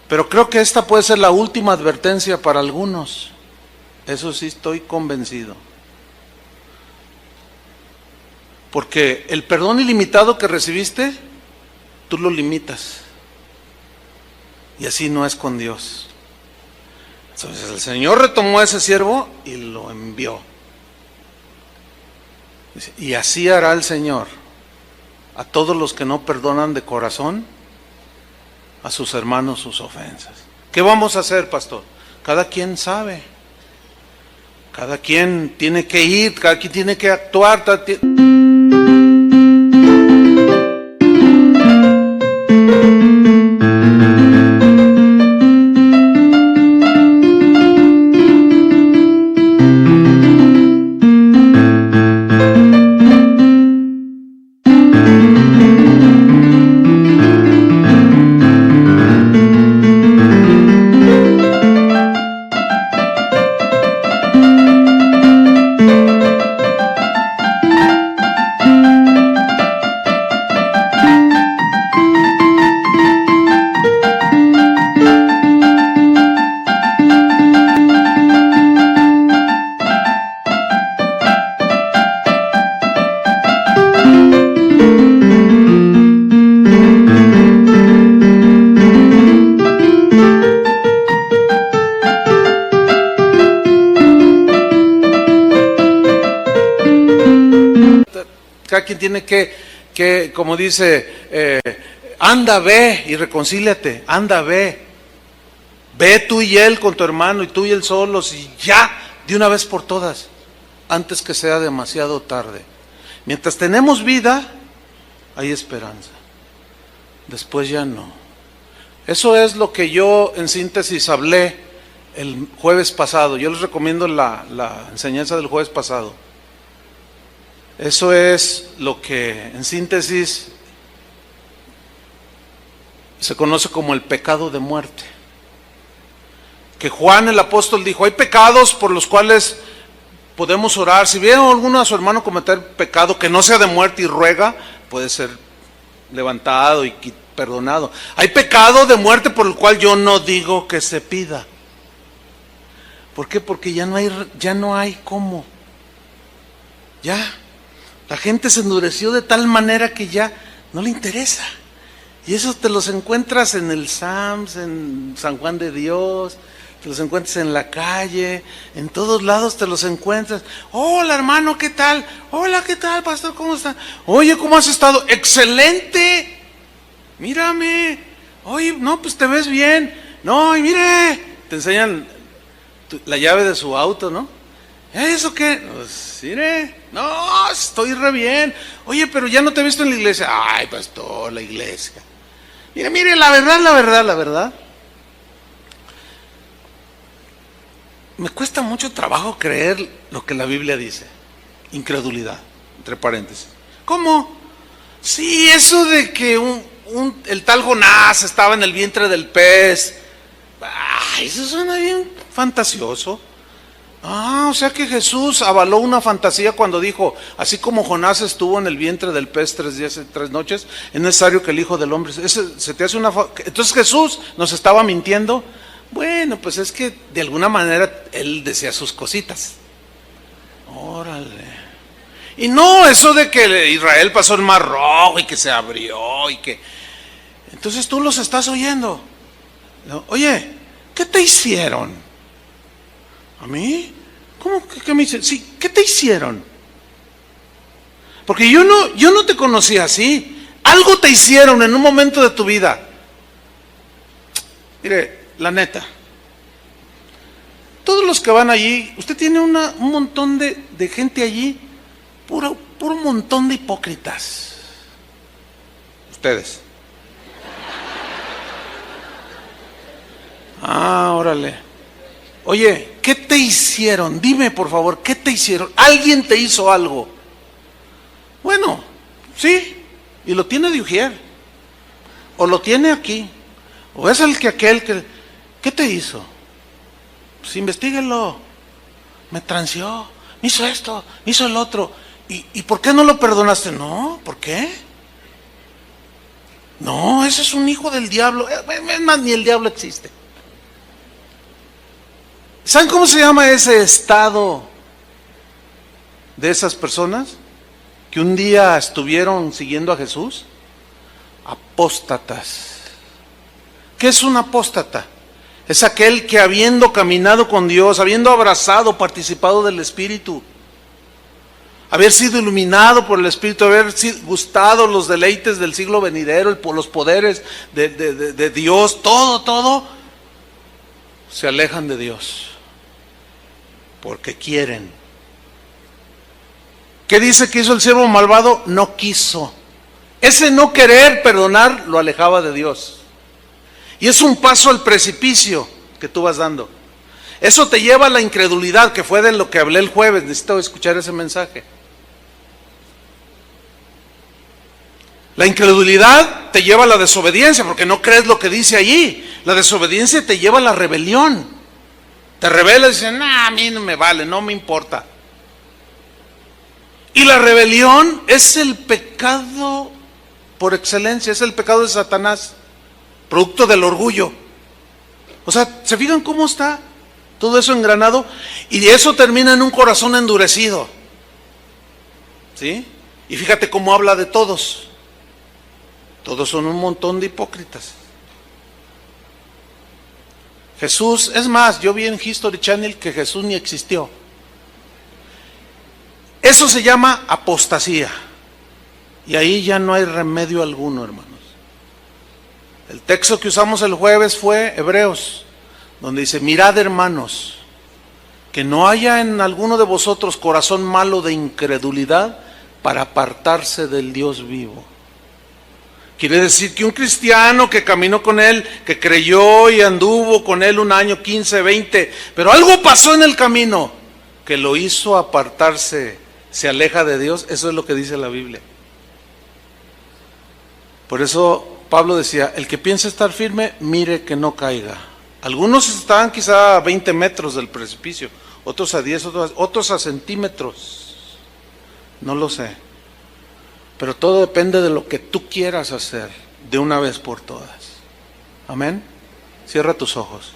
Pero creo que esta puede ser la última advertencia para algunos. Eso sí estoy convencido. Porque el perdón ilimitado que recibiste, tú lo limitas. Y así no es con Dios. Entonces el Señor retomó a ese siervo y lo envió. Dice, y así hará el Señor a todos los que no perdonan de corazón a sus hermanos sus ofensas. ¿Qué vamos a hacer, pastor? Cada quien sabe. Cada quien tiene que ir, cada quien tiene que actuar. cada quien tiene que como dice, anda, ve y reconcíliate, anda, ve. Ve tú y él con tu hermano y tú y él solos y ya, de una vez por todas, antes que sea demasiado tarde. Mientras tenemos vida, hay esperanza. Después ya no. Eso es lo que yo en síntesis hablé el jueves pasado. Yo les recomiendo la enseñanza del jueves pasado. Eso es lo que en síntesis se conoce como el pecado de muerte. Que Juan el apóstol dijo, hay pecados por los cuales podemos orar. Si viene alguno a su hermano cometer pecado que no sea de muerte y ruega, puede ser levantado y perdonado. Hay pecado de muerte por el cual yo no digo que se pida. ¿Por qué? Porque ya no hay cómo. Ya. La gente se endureció de tal manera que ya no le interesa. Y eso te los encuentras en el SAMS, en San Juan de Dios, te los encuentras en la calle, en todos lados te los encuentras. Hola hermano, ¿qué tal? Hola, ¿qué tal, pastor? ¿Cómo está? Oye, ¿cómo has estado? Excelente. Mírame. Oye, no, pues te ves bien. No, y mire, te enseñan la llave de su auto, ¿no? ¿Eso qué? Pues, mire, no, estoy re bien. Oye, pero ya no te he visto en la iglesia. Ay, pastor, la iglesia. Mire, la verdad. Me cuesta mucho trabajo creer lo que la Biblia dice. Incredulidad, entre paréntesis. ¿Cómo? Sí, eso de que el tal Jonás estaba en el vientre del pez. Ay, eso suena bien fantasioso. O sea que Jesús avaló una fantasía cuando dijo, así como Jonás estuvo en el vientre del pez 3 días y 3 noches, es necesario que el Hijo del Hombre... ¿Se te hace Entonces Jesús nos estaba mintiendo? Bueno, pues es que de alguna manera él decía sus cositas. Órale. Y no, eso de que Israel pasó el Mar Rojo y que se abrió y que... Entonces tú los estás oyendo. Oye, ¿qué te hicieron? ¿A mí? ¿Cómo que me hicieron? Sí, ¿qué te hicieron? Porque yo no te conocía así. Algo te hicieron en un momento de tu vida. Mire, la neta. Todos los que van allí, usted tiene un montón de gente allí, puro montón de hipócritas. Ustedes. Órale. Oye, ¿qué te hicieron? Dime, por favor, ¿qué te hicieron? ¿Alguien te hizo algo? Bueno, sí, y lo tiene de ujier, o lo tiene aquí, o es aquel que... ¿Qué te hizo? Pues investíguelo. Me transió, me hizo esto, me hizo el otro. ¿Y por qué no lo perdonaste? No, ¿por qué? No, ese es un hijo del diablo. Es más, ni el diablo existe. ¿Saben cómo se llama ese estado de esas personas que un día estuvieron siguiendo a Jesús? Apóstatas. ¿Qué es un apóstata? Es aquel que habiendo caminado con Dios, habiendo abrazado, participado del Espíritu, haber sido iluminado por el Espíritu, haber gustado los deleites del siglo venidero, los poderes de Dios, todo, se alejan de Dios. Porque quieren. ¿Qué dice que hizo el siervo malvado? No quiso. Ese no querer perdonar lo alejaba de Dios. Y es un paso al precipicio que tú vas dando. Eso te lleva a la incredulidad, que fue de lo que hablé el jueves. Necesito escuchar ese mensaje. La incredulidad te lleva a la desobediencia, porque no crees lo que dice allí. La desobediencia te lleva a la rebelión. Te rebelas y dices, a mí no me vale, no me importa. Y la rebelión es el pecado por excelencia, es el pecado de Satanás, producto del orgullo. O sea, ¿se fijan cómo está todo eso engranado? Y eso termina en un corazón endurecido. ¿Sí? Y fíjate cómo habla de todos. Todos son un montón de hipócritas. Jesús, es más, yo vi en History Channel que Jesús ni existió. Eso se llama apostasía. Y ahí ya no hay remedio alguno, hermanos. El texto que usamos el jueves fue Hebreos, donde dice: mirad, hermanos, que no haya en alguno de vosotros corazón malo de incredulidad para apartarse del Dios vivo. Quiere decir que un cristiano que caminó con Él, que creyó y anduvo con Él un año, 15, 20, pero algo pasó en el camino que lo hizo apartarse, se aleja de Dios. Eso es lo que dice la Biblia. Por eso Pablo decía: el que piensa estar firme, mire que no caiga. Algunos estaban quizá a 20 metros del precipicio, otros a 10, otros a centímetros. No lo sé. Pero todo depende de lo que tú quieras hacer de una vez por todas. Amén. Cierra tus ojos.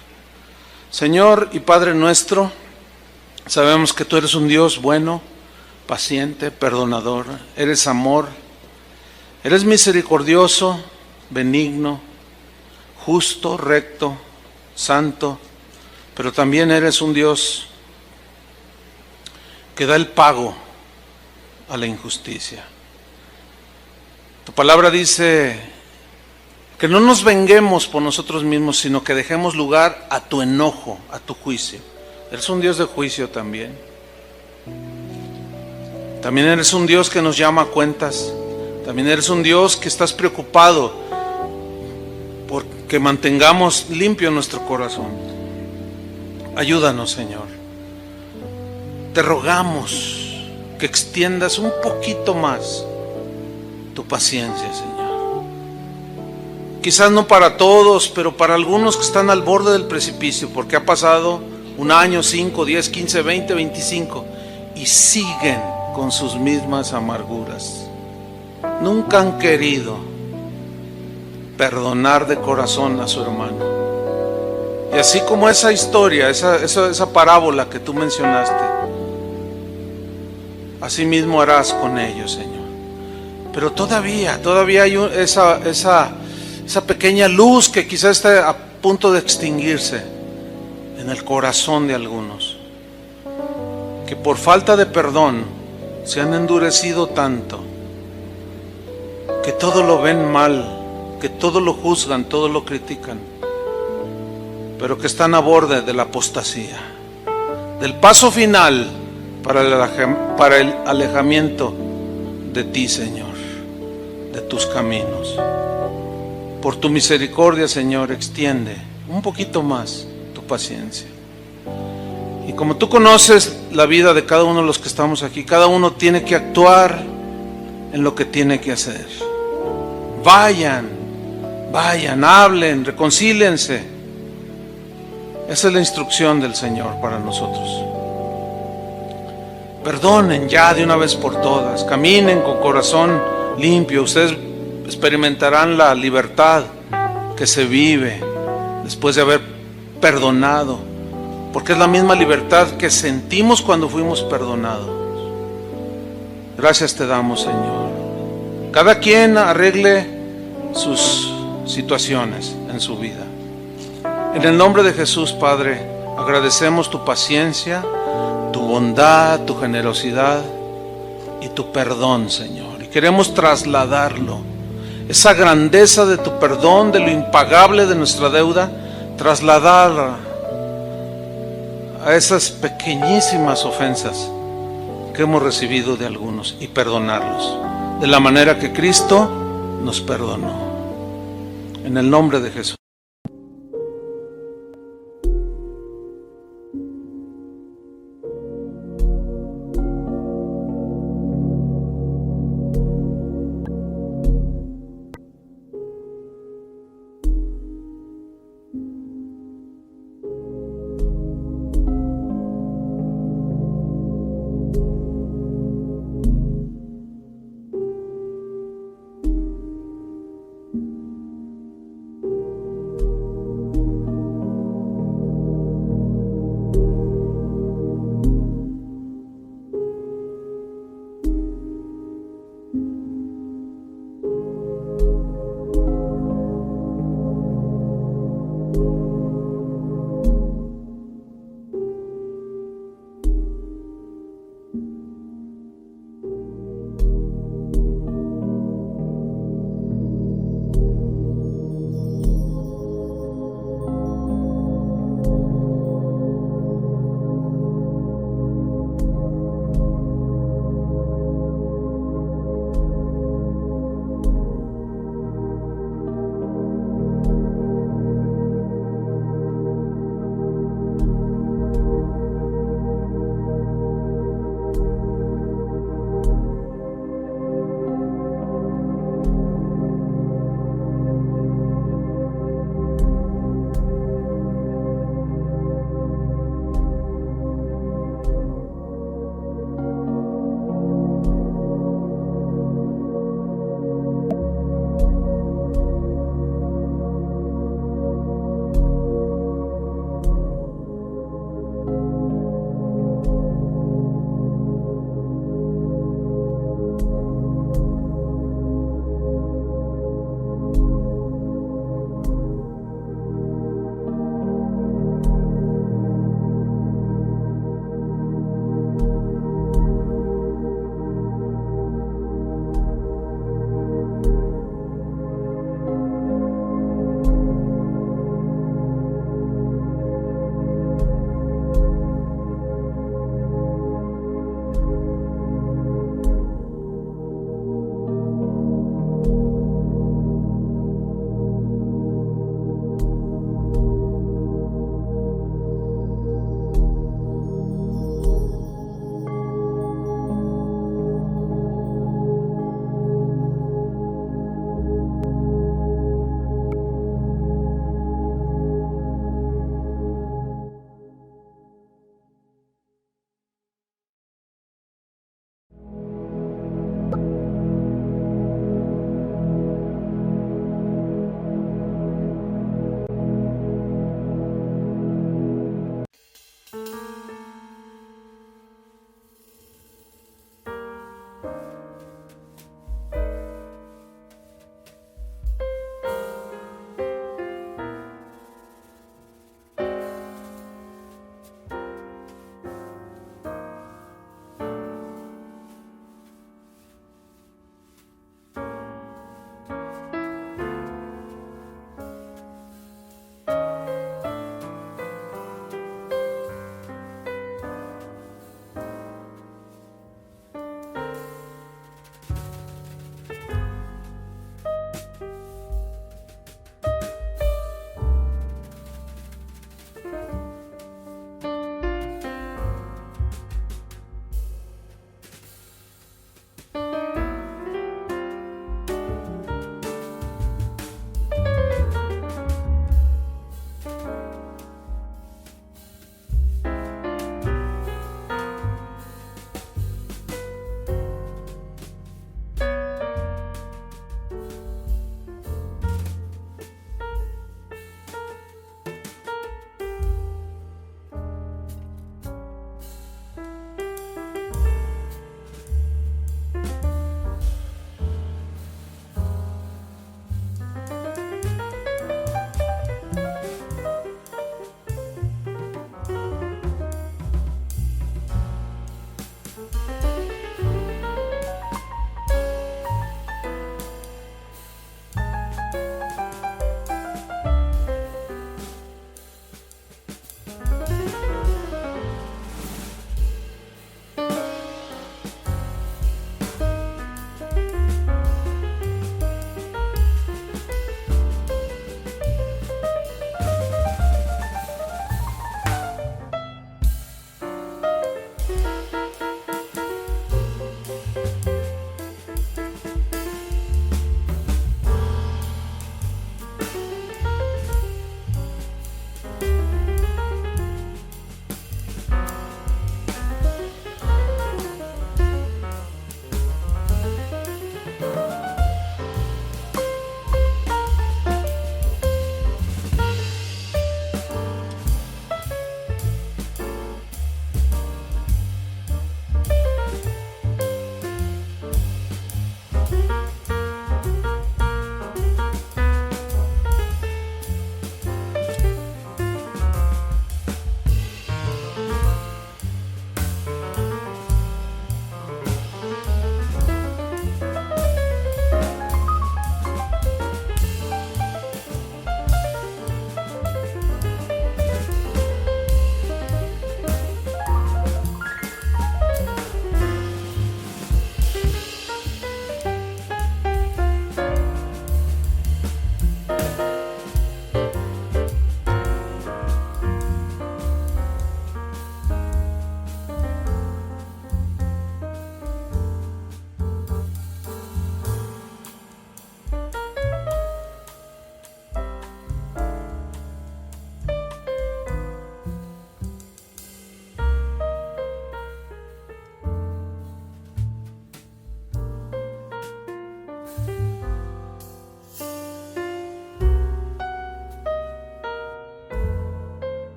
Señor y Padre nuestro, sabemos que tú eres un Dios bueno, paciente, perdonador. Eres amor. Eres misericordioso, benigno, justo, recto, santo. Pero también eres un Dios que da el pago a la injusticia. Tu palabra dice que no nos venguemos por nosotros mismos, sino que dejemos lugar a tu enojo, a tu juicio. Eres un Dios de juicio también. También eres un Dios que nos llama a cuentas. También eres un Dios que estás preocupado por que mantengamos limpio nuestro corazón. Ayúdanos, Señor. Te rogamos que extiendas un poquito más tu paciencia, Señor. Quizás no para todos, pero para algunos que están al borde del precipicio, porque ha pasado un año, 5, 10, 15, 20, 25 y siguen con sus mismas amarguras. Nunca han querido perdonar de corazón a su hermano. Y así como esa historia, esa parábola que tú mencionaste, así mismo harás con ellos, Señor. Pero todavía hay esa pequeña luz que quizás está a punto de extinguirse en el corazón de algunos, que por falta de perdón se han endurecido tanto, que todo lo ven mal, que todo lo juzgan, todo lo critican, pero que están a borde de la apostasía, del paso final para el alejamiento de ti, Señor, de tus caminos. Por tu misericordia, Señor, extiende un poquito más tu paciencia. Y como tú conoces la vida de cada uno de los que estamos aquí, cada uno tiene que actuar en lo que tiene que hacer. Vayan, hablen, reconcíliense. Esa es la instrucción del Señor para nosotros. Perdonen ya de una vez por todas, caminen con corazón limpio. Ustedes experimentarán la libertad que se vive después de haber perdonado, porque es la misma libertad que sentimos cuando fuimos perdonados. Gracias te damos, Señor. Cada quien arregle sus situaciones en su vida. En el nombre de Jesús, Padre, agradecemos tu paciencia, tu bondad, tu generosidad y tu perdón, Señor. Y queremos trasladarlo, esa grandeza de tu perdón, de lo impagable de nuestra deuda, trasladarla a esas pequeñísimas ofensas que hemos recibido de algunos y perdonarlos de la manera que Cristo nos perdonó. En el nombre de Jesús.